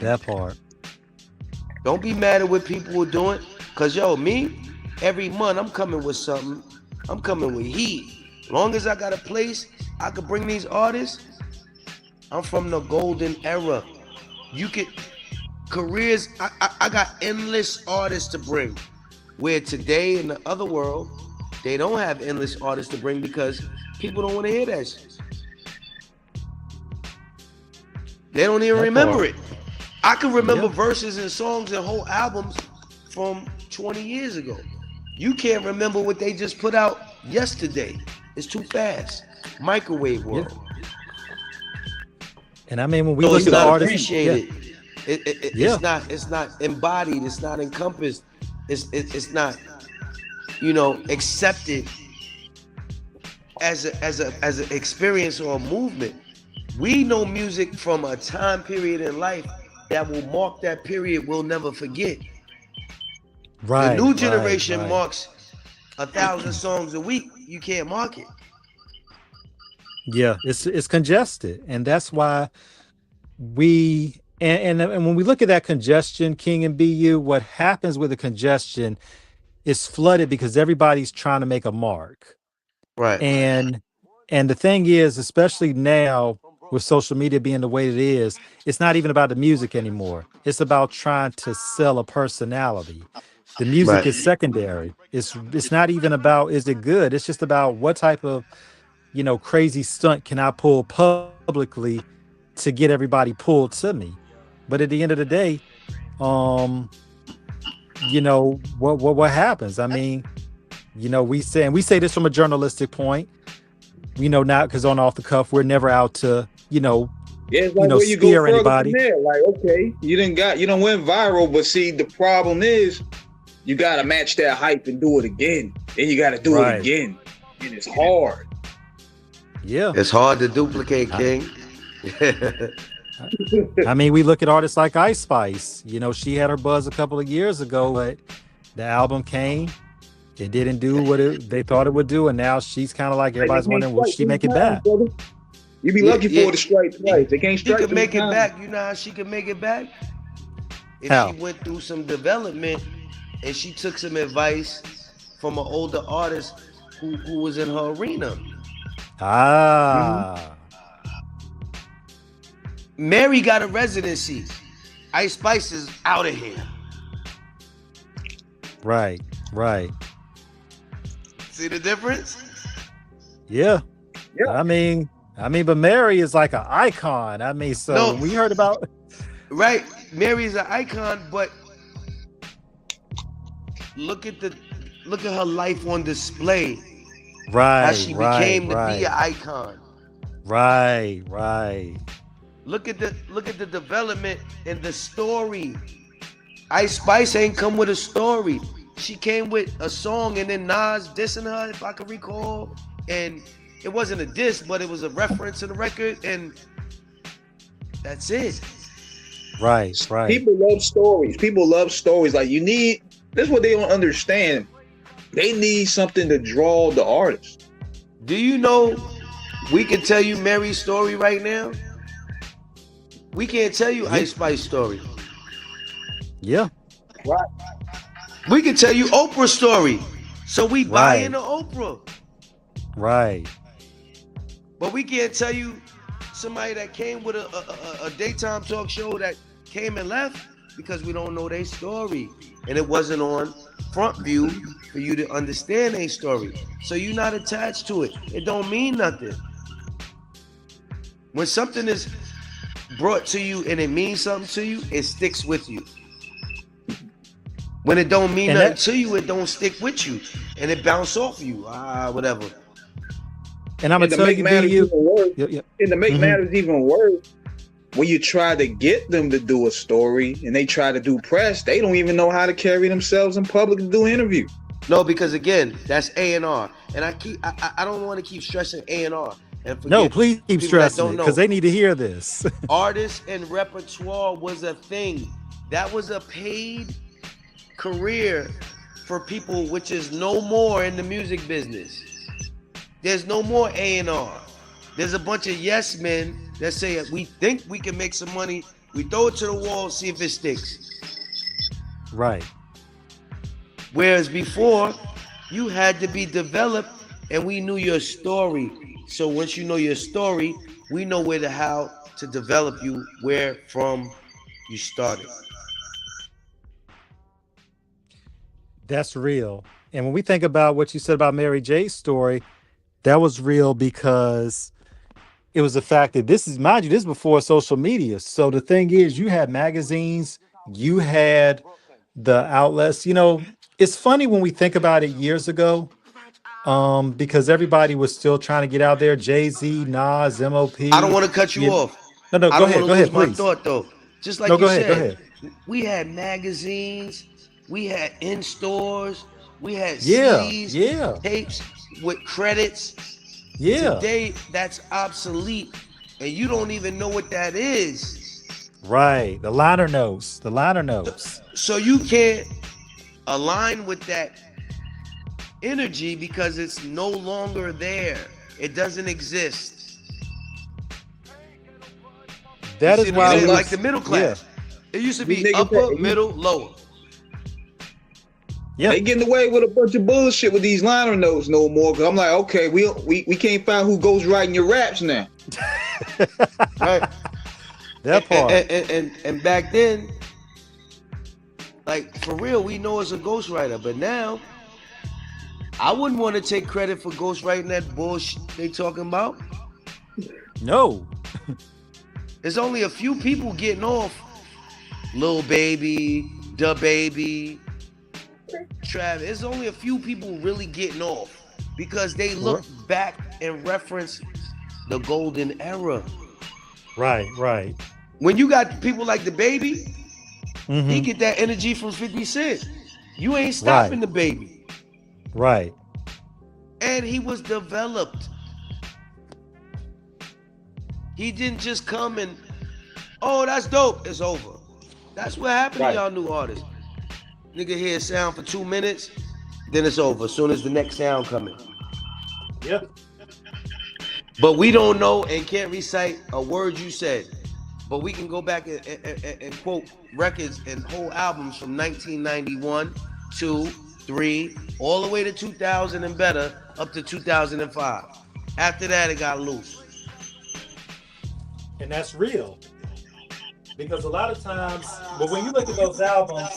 That part. Don't be mad at what people are doing. Cause yo, me, every month I'm coming with something. I'm coming with heat. Long as I got a place I could bring these artists, I'm from the golden era. You could careers, I got endless artists to bring. Where today in the other world, they don't have endless artists to bring because people don't want to hear that shit. They don't even remember it. I can remember verses and songs and whole albums from 20 years ago. You can't remember what they just put out yesterday. It's too fast. Microwave world. And I mean, when we look at the artists, it's not embodied. It's not encompassed. It's not, accepted as an experience or a movement. We know music from a time period in life that will mark that period we'll never forget. Right. The new generation marks 1,000 songs a week. You can't mark it. Yeah, it's congested, and that's why we and when we look at that congestion, King and BU, what happens with the congestion is flooded because everybody's trying to make a mark. Right. And the thing is, especially now with social media being the way it is, it's not even about the music anymore. It's about trying to sell a personality. The music is secondary. It's not even about is it good. It's just about what type of crazy stunt can I pull publicly to get everybody pulled to me. But at the end of the day, what happens? I mean, we say this from a journalistic point. Not because on off the cuff, we're never out to it's like where you scare go anybody. From there. Like, okay, you don't went viral, but see, the problem is you got to match that hype and do it again. Then you got to do it again, and it's hard. Yeah, it's hard to duplicate, King. I mean, we look at artists like Ice Spice. She had her buzz a couple of years ago, but the album came. It didn't do what they thought it would do, and now she's kind of like everybody's wondering, will she make it back? You be lucky for the strike twice. They can't strike. She could make it back. You know how she could make it back? If she went through some development and she took some advice from an older artist who was in her arena. Mary got a residency. Ice Spice is out of here. Right. See the difference? Yeah. I mean, but Mary is like an icon. I mean, so we heard about. Right, Mary's an icon, but look at her life on display. Right. How she became to be an icon. Right. Look at the development and the story. Ice Spice ain't come with a story. She came with a song and then Nas dissing her, if I can recall. And it wasn't a diss, but it was a reference to the record, and that's it. Right. People love stories. Like that's what they don't understand. They need something to draw the artist. Do you know we can tell you Mary's story right now? We can't tell you Ice Spice's story. Yeah. Right. We can tell you Oprah's story. So we buy into Oprah. Right. But we can't tell you somebody that came with a daytime talk show that came and left because we don't know their story. And it wasn't on front view for you to understand a story. So you're not attached to it. It don't mean nothing. When something is brought to you and it means something to you, it sticks with you. When it don't mean nothing to you, it don't stick with you, and it bounce off you. Whatever. And I'm gonna tell you, And to make matters even worse, when you try to get them to do a story and they try to do press, they don't even know how to carry themselves in public to do interviews. No, because again, that's A&R, and I don't want to keep stressing A&R. No, please keep stressing it because they need to hear this. Artists and repertoire was a thing. That was a paid career for people, which is no more in the music business. There's no more A&R. There's a bunch of yes men that say we think we can make some money. We throw it to the wall, see if it sticks. Right. Whereas before, you had to be developed, and we knew your story. So once you know your story, we know how to develop you, where from you started. That's real. And when we think about what you said about Mary J's story, that was real because it was the fact that this is, mind you, this is before social media. So the thing is, you had magazines, you had the outlets. You know, it's funny when we think about it years ago, because everybody was still trying to get out there. Jay-Z, Nas, MOP. I don't want to cut you off. No, go ahead, my please. Thought though. Just like you said, we had magazines, we had in stores, we had CDs, tapes with credits. Yeah. Today, that's obsolete, and you don't even know what that is. Right. The liner notes. So you can't align with that energy because it's no longer there. It doesn't exist. That is why like the middle class. Yeah. It used to be upper, middle, lower. Yeah, they getting away with a bunch of bullshit with these liner notes no more. Cause I'm like, okay, we can't find who goes writing your raps now. Right. That part. And back then, like for real, we know it's a ghostwriter, but now I wouldn't want to take credit for ghostwriting that bullshit they talking about. No. There's only a few people getting off. Lil Baby, Da Baby, Travis. There's only a few people really getting off because they look back and reference the golden era. Right. When you got people like the Baby, he get that energy from 50 Cent. You ain't stopping the Baby. Right. And he was developed. He didn't just come and, oh, that's dope, it's over. That's what happened to y'all new artists. Nigga hear a sound for 2 minutes, then it's over as soon as the next sound coming. Yep. But we don't know and can't recite a word you said. But we can go back and quote records and whole albums from 1991, 2, 3, all the way to 2000 and better, up to 2005. After that, it got loose. And that's real. Because a lot of times, but when you look at those albums,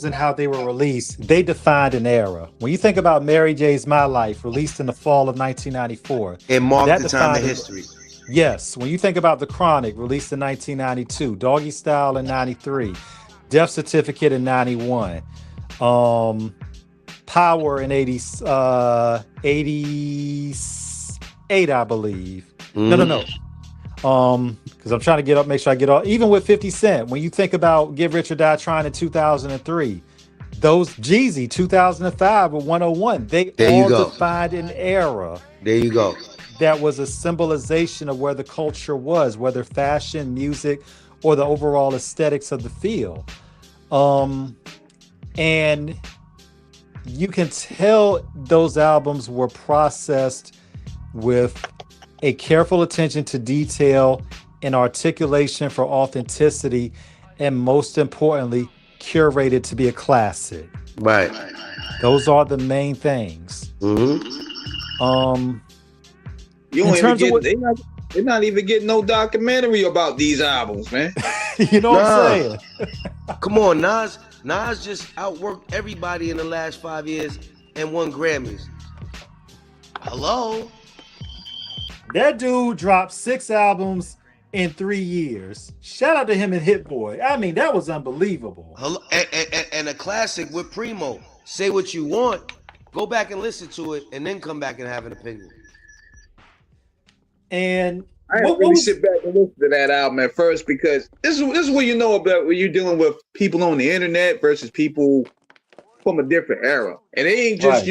and how they were released, they defined an era. When you think about Mary J's My Life, released in the fall of 1994. It marked the time of history. Yes. When you think about The Chronic, released in 1992, Doggy Style in 93, Death Certificate in 91, Power in 88, I believe. No. Because I'm trying to make sure I get all, even with 50 Cent, when you think about Get Rich or Die Trying in 2003, those Jeezy 2005 or 101, they all defined an era. There you go. That was a symbolization of where the culture was, whether fashion, music, or the overall aesthetics of the field. And you can tell those albums were processed with a careful attention to detail and articulation for authenticity, and most importantly, curated to be a classic. Right. Those are the main things. Mm-hmm. You don't even get, they're not even getting no documentary about these albums, man. You know what I'm saying? Come on, Nas. Nas just outworked everybody in the last 5 years and won Grammys. Hello? That dude dropped 6 albums in 3 years. Shout out to him and Hit Boy. I mean, that was unbelievable. Hello? And a classic with Primo. Say what you want. Go back and listen to it, and then come back and have an opinion. And I didn't really sit back and listen to that album at first because this is what you know about when you're dealing with people on the internet versus people from a different era. And it ain't just,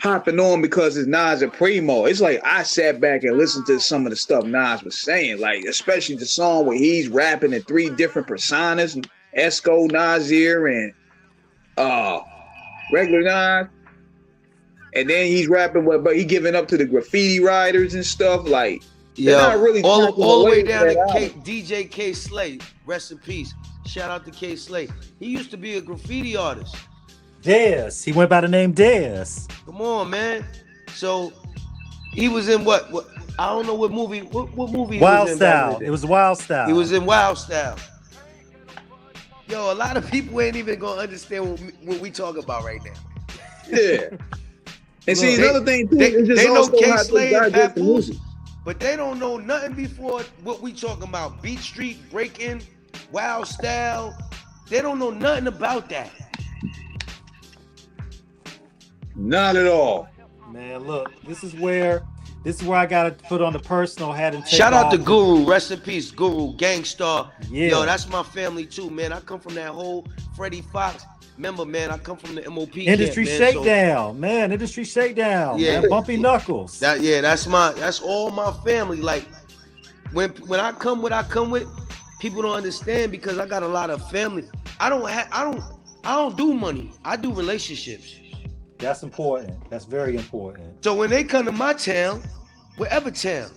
hopping on because it's Nas and Primo. It's like I sat back and listened to some of the stuff Nas was saying, like especially the song where he's rapping in 3 different personas, Esco, Nasir, and regular Nas. And then he's rapping, but he giving up to the graffiti writers and stuff. Like, yeah, really all the way down to DJ K Slay. Rest in peace. Shout out to K Slay. He used to be a graffiti artist. Dez. He went by the name Dez. Come on, man. So he was in what? I don't know what movie. What movie? Wild he was Style. In it was Wild Style. He was in Wild Style. Yo, a lot of people ain't even gonna understand what we talk about right now. Yeah. And see, another thing too, they know K Slay and digest Papoose, but they don't know nothing before what we talking about. Beat Street, Breaking, Wild Style. They don't know nothing about that. Not at all. Man, look, this is where I gotta put on the personal hat and take Shout out off. to Guru, rest in peace, Guru, Gangstar. Yeah. Yo, that's my family too, man. I come from that whole Freddie Fox. Remember, man, I come from the MOP Industry camp, man, Shakedown, man. Industry Shakedown. Yeah. Man. Bumpy Knuckles. That's all my family. Like when I come with, people don't understand because I got a lot of family. I don't do money. I do relationships. That's important. That's very important. So when they come to my town, wherever town,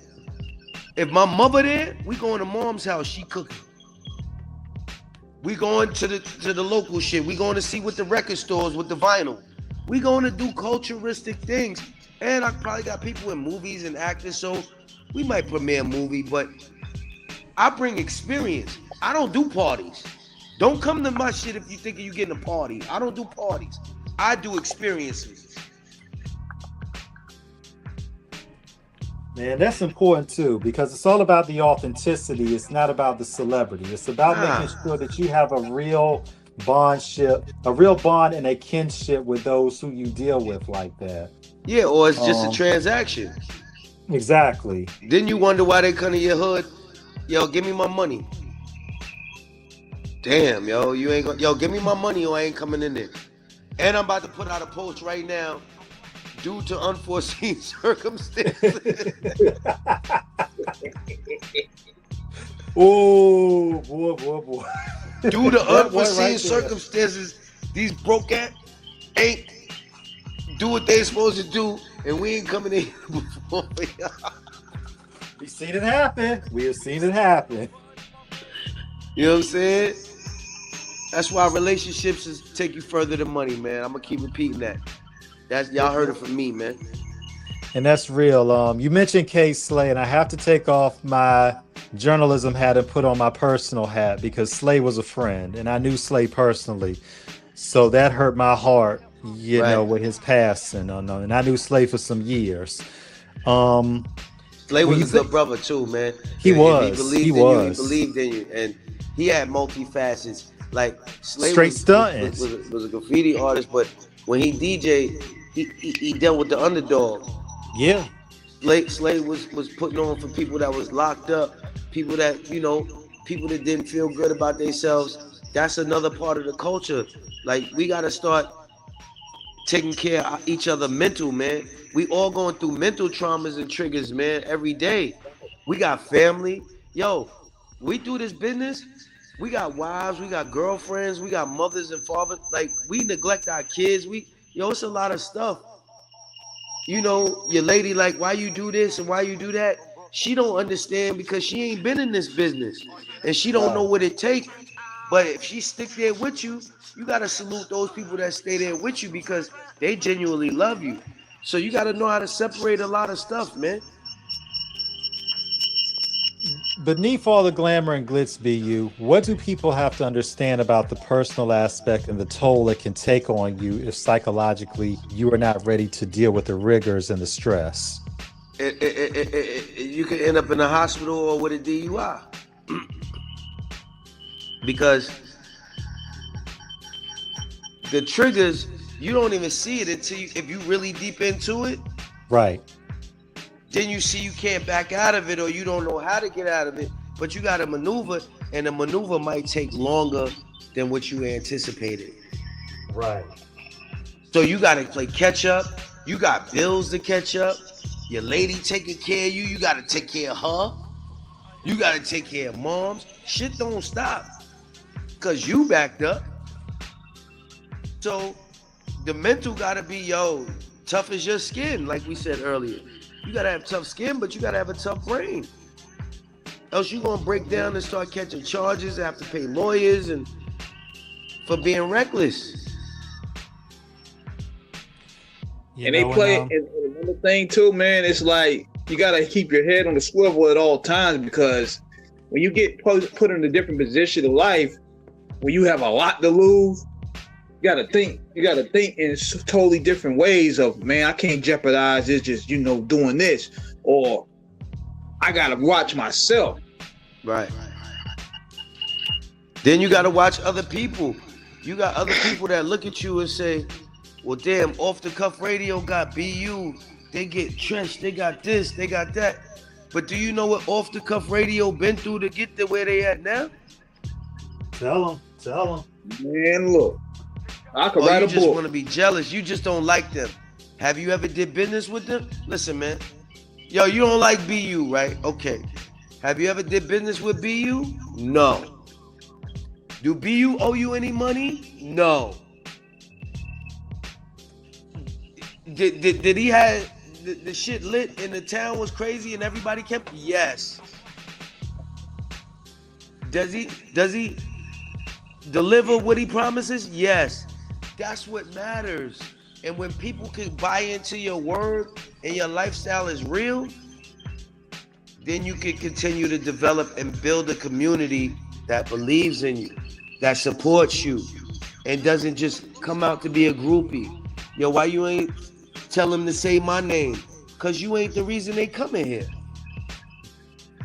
if my mother there, we going to mom's house, she cooking. We going to the local shit. We going to see what the record stores with the vinyl. We going to do culturistic things. And I probably got people in movies and actors, so we might premiere a movie, but I bring experience. I don't do parties. Don't come to my shit if you think you're getting a party. I don't do parties. I do experiences. Man, that's important too, because it's all about the authenticity. It's not about the celebrity. It's about making sure that you have a real bond and a kinship with those who you deal with like that. Yeah, or it's just a transaction. Exactly. Then you wonder why they come to your hood. Yo, give me my money. Damn, yo, you ain't gonna. Yo, give me my money or I ain't coming in there. And I'm about to put out a post right now. Due to unforeseen circumstances. Oh, boy. Due to unforeseen circumstances, these broke ass ain't do what they supposed to do, and we ain't coming in before. We've seen it happen. We have seen it happen. You know what I'm saying? That's why relationships take you further than money, man. I'm gonna keep repeating that. That's y'all heard it from me, man. And that's real. You mentioned K Slay, and I have to take off my journalism hat and put on my personal hat because Slay was a friend, and I knew Slay personally, so that hurt my heart, you know, with his passing. And I knew Slay for some years. Slay was a good brother too, man. He was. He believed in you, and he had multi-facets. Like Slay straight stunting. Was a graffiti artist, but when he DJ'd, he dealt with the underdog. Yeah. Slay was putting on for people that was locked up, people that, people that didn't feel good about themselves. That's another part of the culture. Like, we got to start taking care of each other mental, man. We all going through mental traumas and triggers, man, every day. We got family. Yo, we do this business. We got wives, we got girlfriends, we got mothers and fathers. Like, we neglect our kids. It's a lot of stuff. Your lady, like, why you do this and why you do that? She don't understand because she ain't been in this business. And she don't know what it takes. But if she stick there with you, you got to salute those people that stay there with you because they genuinely love you. So you got to know how to separate a lot of stuff, man. beneath all the glamour and glitz, BU, what do people have to understand about the personal aspect and the toll it can take on you if psychologically you are not ready to deal with the rigors and the stress? You could end up in a hospital or with a DUI. Because the triggers, you don't even see it until if you really deep into it. Right. Then you see you can't back out of it, or you don't know how to get out of it, but you got to maneuver, and the maneuver might take longer than what you anticipated. Right. So you got to play catch up. You got bills to catch up. Your lady taking care of you. You got to take care of her. You got to take care of moms. Shit don't stop because you backed up. So the mental got to be, tough as your skin, like we said earlier. You gotta have tough skin, but you gotta have a tough brain. Else you're gonna break down and start catching charges, have to pay lawyers and for being reckless. And another thing too, man, it's like you gotta keep your head on the swivel at all times, because when you get put in a different position of life, when you have a lot to lose, you gotta think in totally different ways of, man, I can't jeopardize this just, doing this, or I gotta watch myself. Right. Then you gotta watch other people. You got other people that look at you and say, well, damn, Off the Cuff Radio got BU. They get trenched, they got this, they got that. But do you know what Off the Cuff Radio been through to get to where they at now? Tell them. Man, look. I could write a book. You just want to be jealous. You just don't like them. Have you ever did business with them? Listen, man. You don't like BU, right? Okay. Have you ever did business with BU? No. Do BU owe you any money? No. Did he have the shit lit and the town was crazy and everybody kept? Yes. Does he deliver what he promises? Yes. That's what matters. And when people can buy into your word and your lifestyle is real, then you can continue to develop and build a community that believes in you, that supports you, and doesn't just come out to be a groupie. Why you ain't tell them to say my name? Because you ain't the reason they coming here.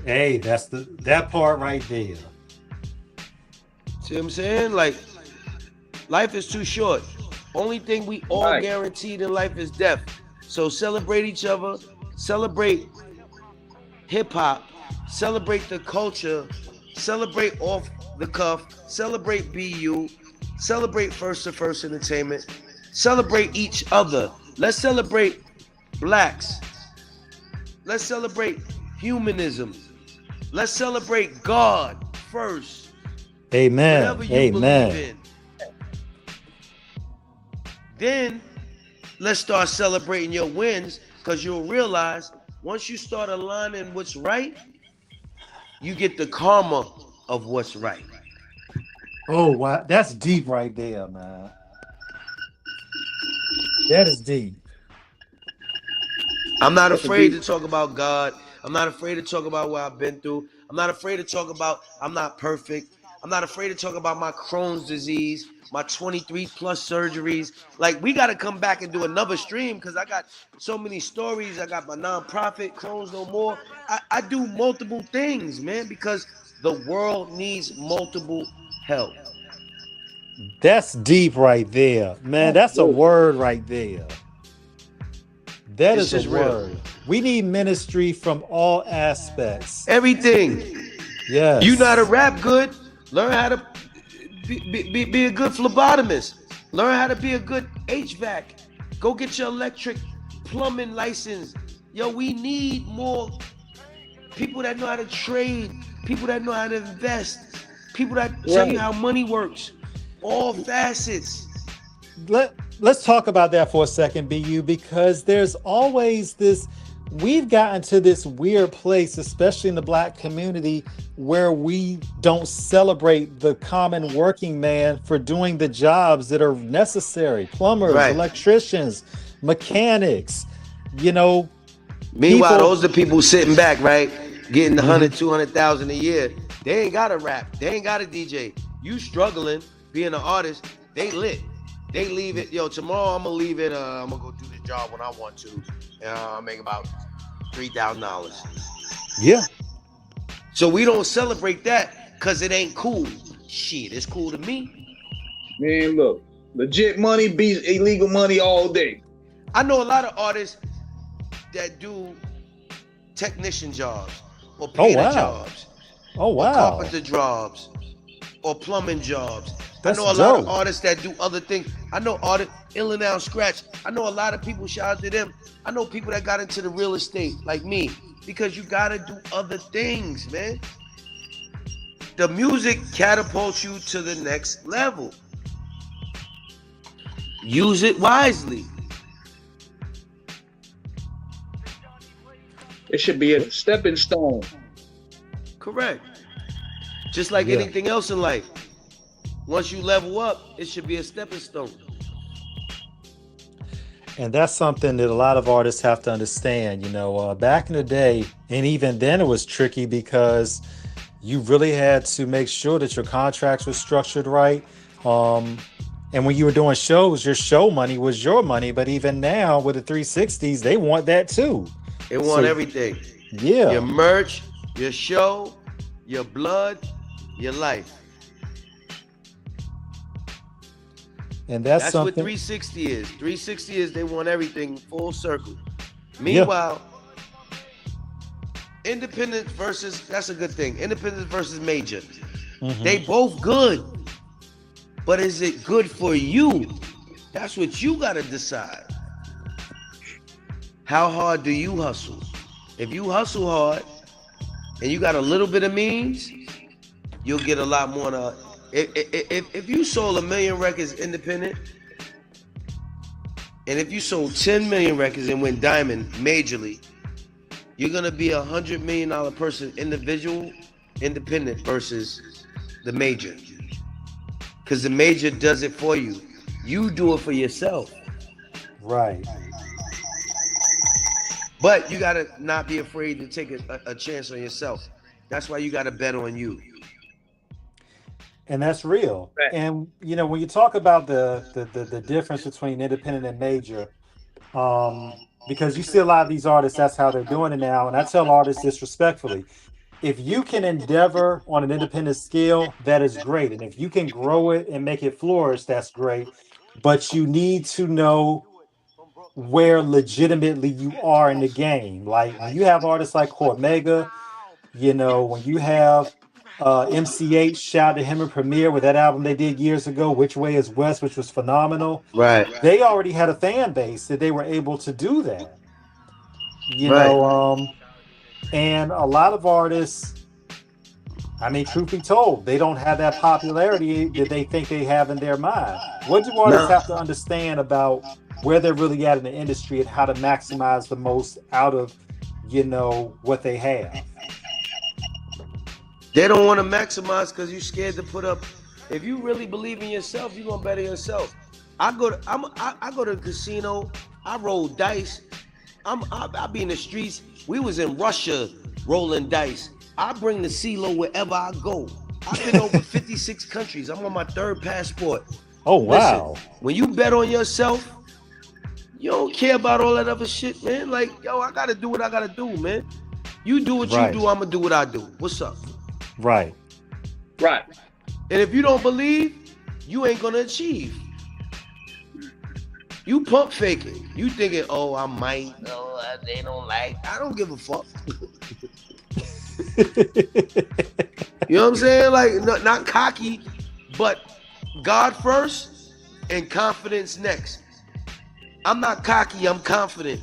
Hey, that's that part right there. See what I'm saying? Like, life is too short. Only thing we all guaranteed in life is death. So celebrate each other, celebrate hip hop, celebrate the culture, celebrate Off the Cuff, celebrate BU, celebrate First to First Entertainment, celebrate each other. Let's celebrate blacks. Let's celebrate humanism. Let's celebrate God first. Amen. Whatever you Amen. believe in. Then let's start celebrating your wins, because you'll realize once you start aligning what's right, you get the karma of what's right. Oh, wow. That's deep right there, man. That is deep. I'm not afraid to talk about God. I'm not afraid to talk about what I've been through. I'm not afraid to talk about I'm not perfect. I'm not afraid to talk about my Crohn's disease, my 23 plus surgeries. Like, we got to come back and do another stream, because I got so many stories. I got my nonprofit, Crohn's No More. I do multiple things, man, because the world needs multiple help. That's deep right there, man. That's a word right there. That is a word. We need ministry from all aspects. Everything. Yes. You know how to rap good? Learn how to be a good phlebotomist. Learn how to be a good HVAC. Go get your electric plumbing license. We need more people that know how to trade, people that know how to invest, people that tell you how money works. All facets. Let's talk about that for a second, BU, because there's always this, we've gotten to this weird place, especially in the Black community, where we don't celebrate the common working man for doing the jobs that are necessary. Plumbers, electricians, mechanics, Meanwhile, those are the people sitting back, right? getting 100, 200,000 a year. They ain't got to rap. They ain't got to DJ. You struggling being an artist, they lit. They leave it. Yo, tomorrow I'm gonna leave it. I'm gonna go do the job when I want to. I'll make about $3,000. Yeah. So we don't celebrate that because it ain't cool. Shit, it's cool to me. Man, look, legit money beats illegal money all day. I know a lot of artists that do technician jobs or painter jobs. Oh, wow. Or carpenter jobs or plumbing jobs. That's I know a dope. lot of artists that do other things. I know artists, Ill and Out Scratch. I know a lot of people, shout out to them. I know people that got into the real estate like me because you got to do other things, man. The music catapults you to the next level. Use it wisely. It should be a stepping stone. Correct. Just like anything else in life. Once you level up, it should be a stepping stone. And that's something that a lot of artists have to understand. You know, back in the day, and even then it was tricky because you really had to make sure that your contracts were structured right. And when you were doing shows, your show money was your money. But even now with the 360s, they want that too. They want everything. Yeah. Your merch, your show, your blood, your life. And that's what something. 360 is. 360 is they want everything full circle. Meanwhile, independent versus, that's a good thing. Independent versus major. They both good. But is it good for you? That's what you got to decide. How hard do you hustle? If you hustle hard and you got a little bit of means, you'll get a lot more. If you sold 1 million records independent, and if you sold 10 million records and went diamond majorly, you're gonna be $100 million person individual, independent versus the major. Because the major does it for you. You do it for yourself. Right. But you gotta not be afraid to take a chance on yourself. That's why you gotta bet on you. And that's real. Right. And you know, when you talk about the difference between independent and major, because you see a lot of these artists, that's how they're doing it now. And I tell artists this respectfully. If you can endeavor on an independent scale, that is great. And if you can grow it and make it flourish, that's great. But you need to know where legitimately you are in the game. Like when you have artists like Cormega, you know, when you have MCH, shout to him and Premier with that album they did years ago, Which Way Is West, which was phenomenal. Right. They already had a fan base that they were able to do that. You know, and a lot of artists, I mean, truth be told, they don't have that popularity that they think they have in their mind. What do artists have to understand about where they're really at in the industry and how to maximize the most out of, you know, what they have? They don't want to maximize because you're scared to put up. If you really believe in yourself, you're gonna better yourself. I go to the casino. I roll dice. I be in the streets. We was in Russia rolling dice. I bring the CeeLo wherever I go. I've been over 56 countries. I'm on my 3rd passport. Oh wow! Listen, when you bet on yourself, you don't care about all that other shit, man. Like, yo, I gotta do what I gotta do, man. You do what you do. I'm gonna do what I do. What's up? Right. Right. And if you don't believe, you ain't gonna achieve. You pump faking. You thinking, oh, I might. Oh, they don't like. I don't give a fuck. You know what I'm saying? Like, not cocky, but God first and confidence next. I'm not cocky. I'm confident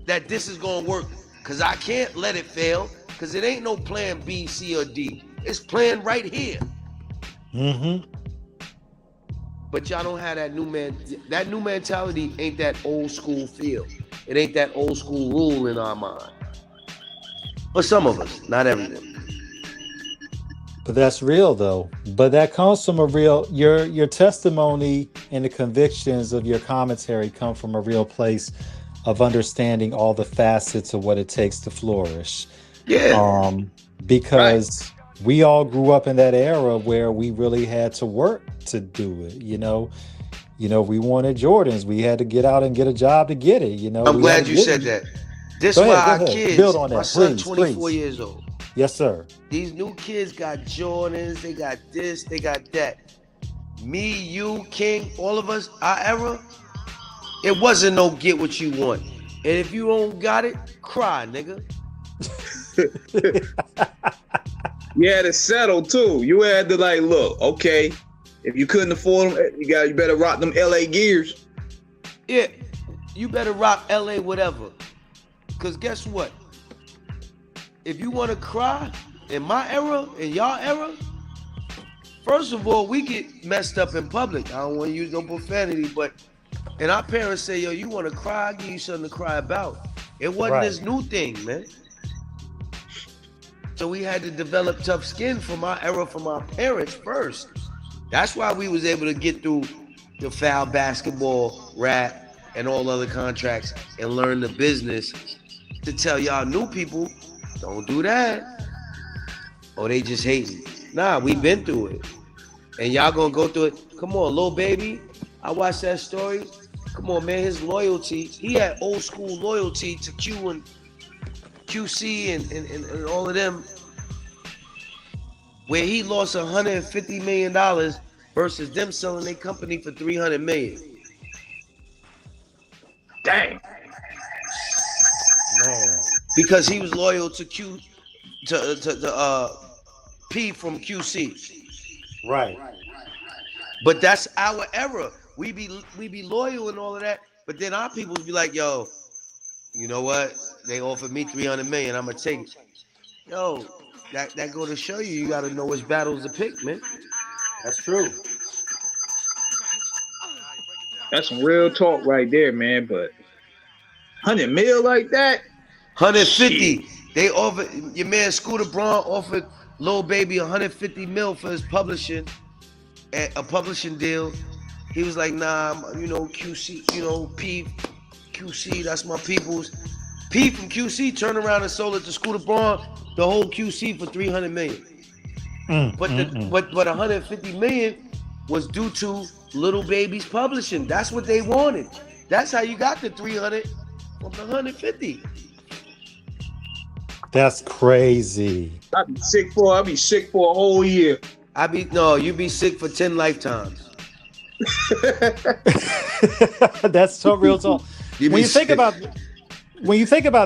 that this is gonna work because I can't let it fail. Because it ain't no plan B, C, or D. It's plan right here. But y'all don't have that that new mentality ain't that old school feel. It ain't that old school rule in our mind. For some of us, not everyone. But that's real though. But that comes from a real, your testimony and the convictions of your commentary come from a real place of understanding all the facets of what it takes to flourish. Yeah. Because we all grew up in that era where we really had to work to do it. We wanted Jordans. We had to get out and get a job to get it. I'm glad you said that. This go why ahead, our kids, build on that, my son, please, 24 please. years old. Yes, sir. These new kids got Jordans, they got this, they got that. Me, you, King, all of us, our era, it wasn't no get what you want. And if you don't got it, cry, nigga. You had to settle too. You had to like, look, okay, if you couldn't afford them, you better rock them LA gears. Yeah, you better rock LA whatever. Cause guess what? If you want to cry in my era, in y'all era, first of all, we get messed up in public. I don't want to use no profanity, but and our parents say, yo, you want to cry? I'll give you something to cry about. It wasn't this new thing, man. So we had to develop tough skin from our era, from our parents first. That's why we was able to get through the foul basketball, rap, and all other contracts and learn the business to tell y'all new people, don't do that. Or they just hating. Nah, we been through it. And y'all gonna go through it. Come on, Lil Baby. I watched that story. Come on, man, his loyalty. He had old school loyalty to Q and QC and all of them, where he lost $150 million versus them selling their company for $300 million. Dang. Man. Because he was loyal to Q, to P from QC. Right. But that's our era. We be loyal and all of that. But then our people be like, yo, you know what? They offered me $300 million. I'm gonna take it. Yo, that go to show you gotta know which battles to pick, man. That's true. That's some real talk right there, man. But 100 mil like that? 150. Shit. They offered, your man Scooter Braun offered Lil Baby 150 mil for his publishing, a publishing deal. He was like, nah, QC, P, QC, that's my people's. P from QC turned around and sold it to Scooter Braun, the whole QC for $300 million. But 150 million was due to Lil Baby's publishing. That's what they wanted. That's how you got the 300 from the 150. That's crazy. I'd be sick for a whole year. You'd be sick for 10 lifetimes. That's so real talk. When you think about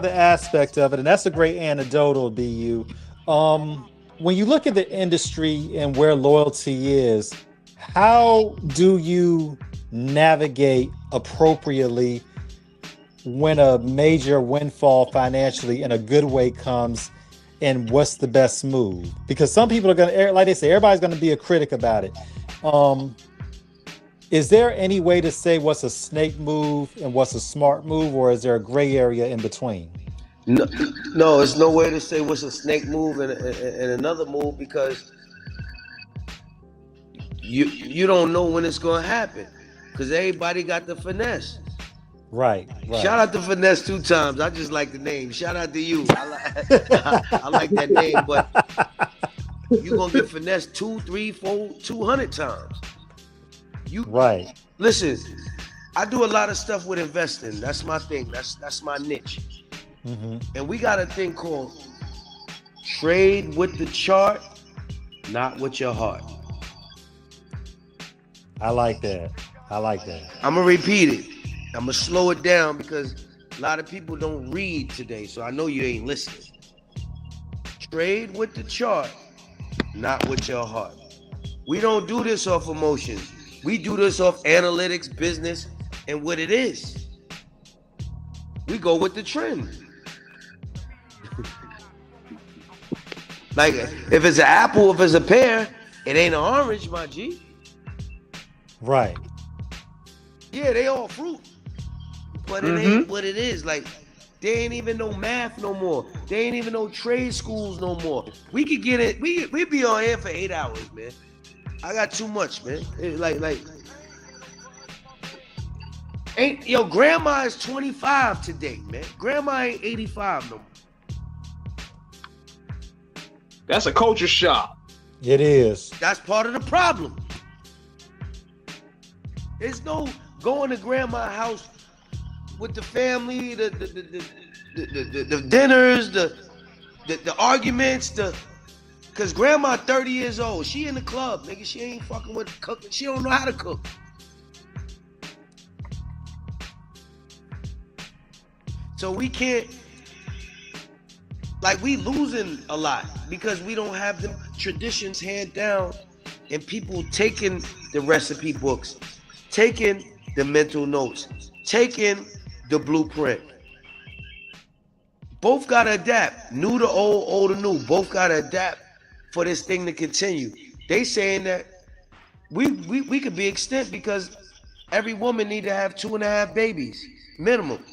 the aspect of it, and that's a great anecdotal, BU. When you look at the industry and where loyalty is, how do you navigate appropriately when a major windfall financially in a good way comes, and what's the best move? Because some people are going to, like they say, everybody's going to be a critic about it. Is there any way to say what's a snake move and what's a smart move, or is there a gray area in between? No, there's no way to say what's a snake move and another move, because you don't know when it's going to happen, because everybody got the finesse. Right. Shout out to Finesse 2 times. I just like the name. Shout out to you. I like that name, but you're going to get Finesse 2, 3, 4, 200 times. Right. Listen, I do a lot of stuff with investing. That's my thing. That's my niche. Mm-hmm. And we got a thing called trade with the chart, not with your heart. I like that. I'm going to repeat it. I'm going to slow it down because a lot of people don't read today, so I know you ain't listening. Trade with the chart, not with your heart. We don't do this off emotions. We do this off analytics, business, and what it is. We go with the trend. Like, if it's an apple, if it's a pear, it ain't an orange, my G. Right. Yeah, they all fruit. But it ain't what it is. Like, they ain't even no math no more. They ain't even no trade schools no more. We could get it. We be on air for 8 hours, man. I got too much, man. Grandma is 25 today, man. Grandma ain't 85 no more. That's a culture shock. It is. That's part of the problem. There's no going to grandma's house with the family, the dinners, the arguments, cause grandma 30 years old. She in the club, nigga. She ain't fucking with cooking. She don't know how to cook. So we can't, like, we losing a lot because we don't have the traditions hand down, and people taking the recipe books, taking the mental notes, taking the blueprint. Both gotta adapt. New to old, old to new. Both gotta adapt for this thing to continue. They saying that we could be extinct because every woman need to have 2.5 babies minimum.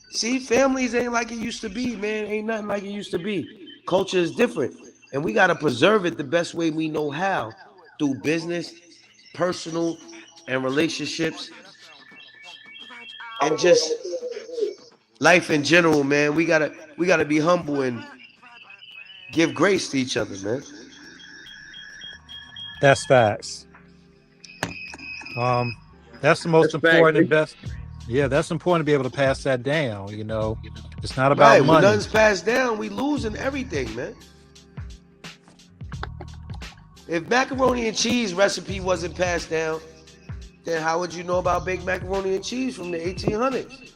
See, families ain't like it used to be, man. Ain't nothing like it used to be. Culture is different, and we gotta preserve it the best way we know how, through business, personal, and relationships, and just life in general, man. We gotta be humble and give grace to each other, man. That's facts. That's the most important and best. Yeah, that's important to be able to pass that down. You know, it's not about money. When nothing's passed down, we losing everything, man. If macaroni and cheese recipe wasn't passed down, then how would you know about baked macaroni and cheese from the 1800s?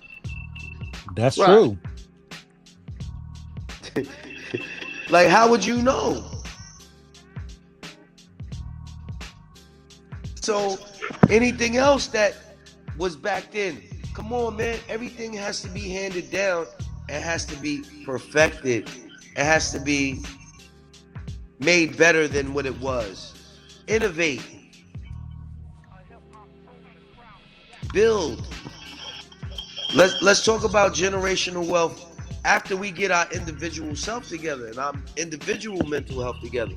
That's true. Like, how would you know? So anything else that was back then, come on, man. Everything has to be handed down. It has to be perfected. It has to be made better than what it was. Innovate. Build. Let's talk about generational wealth after we get our individual self together and our individual mental health together.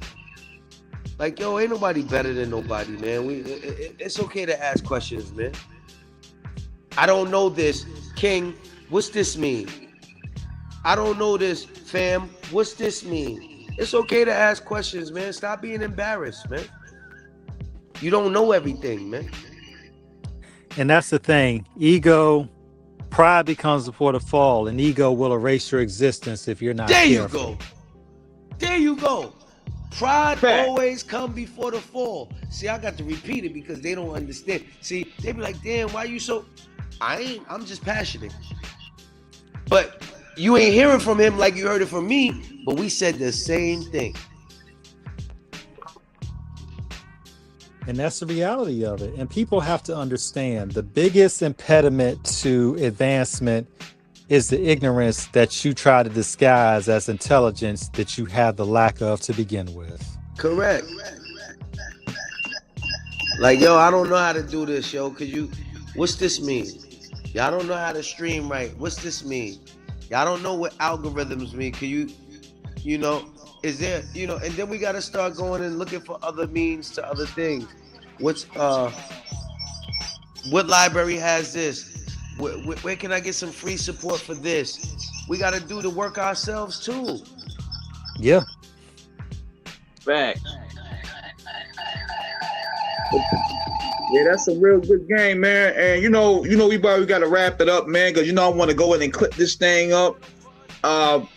Like, yo, ain't nobody better than nobody, man. It's okay to ask questions, man. I don't know this, King. What's this mean? I don't know this, fam. What's this mean? It's okay to ask questions, man. Stop being embarrassed, man. You don't know everything, man. And that's the thing. Pride becomes before the fall, and ego will erase your existence if you're not careful. There you go. Pride always come before the fall. See, I got to repeat it because they don't understand. See, they be like, damn, why you so... I'm just passionate. But you ain't hearing from him like you heard it from me, but we said the same thing. And that's the reality of it. And people have to understand the biggest impediment to advancement is the ignorance that you try to disguise as intelligence that you have the lack of to begin with. Correct. Like, yo, I don't know how to do this, yo. What's this mean? Y'all don't know how to stream right. What's this mean? Y'all don't know what algorithms mean. Is there, and then we got to start going and looking for other means to other things. What library has this? Where can I get some free support for this? We got to do the work ourselves too. Yeah. Facts. Yeah, that's a real good game, man. And we probably got to wrap it up, man, because I want to go in and clip this thing up.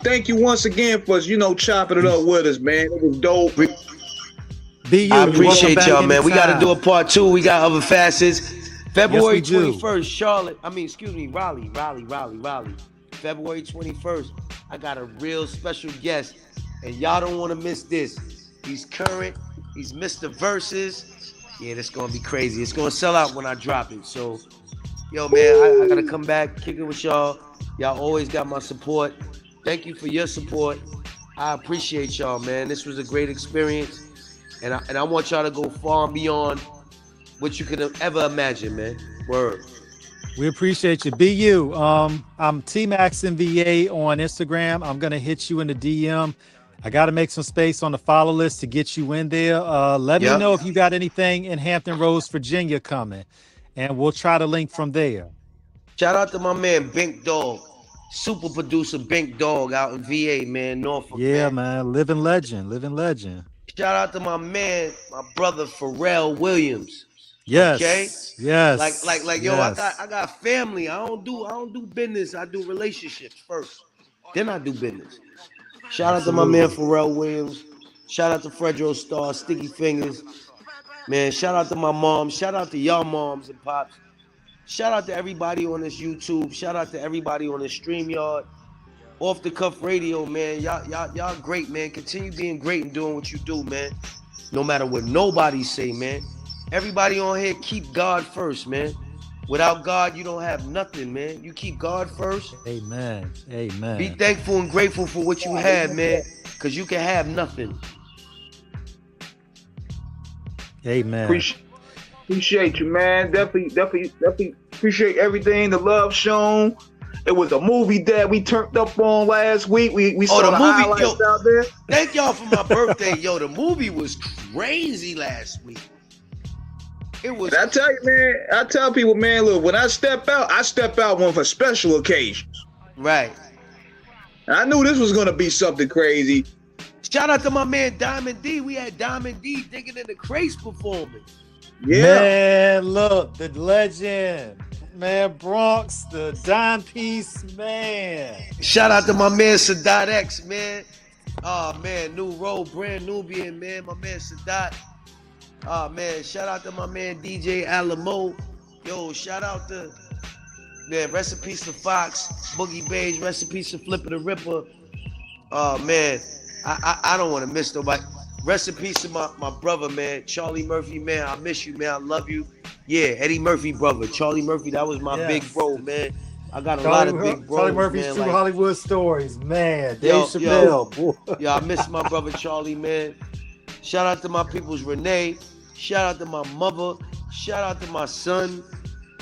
Thank you once again for chopping it up with us, man. It was dope. I appreciate y'all, man. We got to do a part 2. We got other facets. February 21st, Charlotte. Raleigh. February 21st, I got a real special guest, and y'all don't want to miss this. He's current. He's Mr. Versus. Yeah, that's gonna be crazy. It's gonna sell out when I drop it. So, yo, man, I gotta come back, kick it with y'all. Y'all always got my support. Thank you for your support. I appreciate y'all, man. This was a great experience, and I want y'all to go far and beyond what you could ever imagine, man. Word. We appreciate you. Be you. I'm TMaxMVA on Instagram. I'm gonna hit you in the DM. I got to make some space on the follow list to get you in there. Let me know if you got anything in Hampton Roads, Virginia coming, and we'll try to link from there. Shout out to my man Bink Dog, super producer Bink Dog out in VA, man, Norfolk. Yeah, man, living legend, living legend. Shout out to my man, my brother Pharrell Williams. Yes, okay, yes, like, yes. yo, I got family. I don't do business. I do relationships first, then I do business. Shout out to my man Pharrell Williams. Shout out to Fredro Starr, Sticky Fingers. Man, shout out to my mom. Shout out to y'all moms and pops. Shout out to everybody on this YouTube. Shout out to everybody on this StreamYard. Off the Cuff Radio, man. Y'all great, man. Continue being great and doing what you do, man. No matter what nobody say, man. Everybody on here, keep God first, man. Without God, you don't have nothing, man. You keep God first. Amen. Amen. Be thankful and grateful for what you have, man. Because you can have nothing. Amen. Appreciate you, man. Definitely appreciate everything. The love shown. It was a movie that we turned up on last week. We saw the highlights out there. Thank y'all for my birthday, yo. The movie was crazy last week. It was. And I tell you, man. I tell people, man, look, when I step out one for special occasions. Right. And I knew this was gonna be something crazy. Shout out to my man Diamond D. We had Diamond D thinking in the Craze performance. Yeah. Man, look, the legend. Man, Bronx, the dime piece, man. Shout out to my man Sadat X, man. Oh, man, new role, brand Nubian, man. My man Sadat. Oh, man, shout out to my man DJ Alamo. Yo, shout out to, man, rest in peace to Fox, Boogie Beige, rest in peace to Flipper the Ripper. Oh, man, I don't want to miss nobody. Rest in peace to my brother, man. Charlie Murphy, man. I miss you, man. I love you. Yeah, Eddie Murphy, brother. Charlie Murphy, that was my big bro, man. I got a lot of big bros, Charlie Murphy's man, True like, Hollywood Stories, man. Dave Chappelle. Yo, I miss my brother Charlie, man. Shout out to my peoples, Renee. Shout out to my mother. Shout out to my son.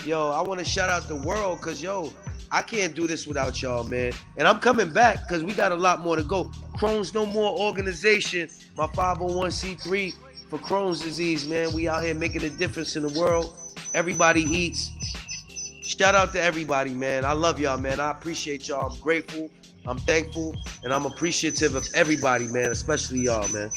Yo, I want to shout out the world because, yo, I can't do this without y'all, man. And I'm coming back because we got a lot more to go. Crohn's No More organization, my 501c3 for Crohn's disease, man. We out here making a difference in the world. Everybody eats. Shout out to everybody, man. I love y'all, man. I appreciate y'all. I'm grateful. I'm thankful. And I'm appreciative of everybody, man, especially y'all, man.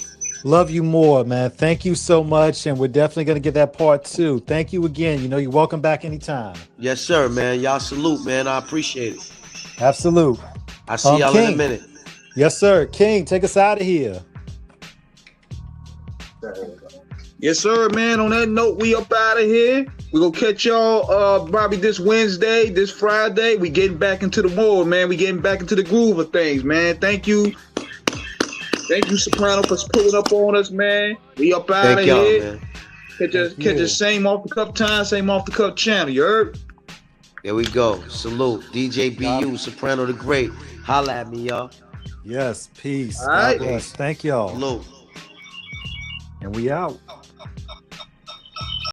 Love you more, man. Thank you so much. And we're definitely going to get that part 2. Thank you again. You know, you're welcome back anytime. Yes, sir, man. Y'all salute, man. I appreciate it. Absolute. I see y'all King. in a minute. Yes, sir. King, take us out of here. Yes, sir, man. On that note, we up out of here. We're going to catch y'all probably this Wednesday, this Friday. We getting back into the mode, man. We getting back into the groove of things, man. Thank you. Thank you, Saprano, for pulling up on us, man. We up out of here. Man. Catch us same off the cup time, same off the cup channel. You heard? There we go. Salute. DJ BU, Saprano the Great. Holla at me, y'all. Yes, peace. All right. God bless. Thank y'all. Salute. And we out.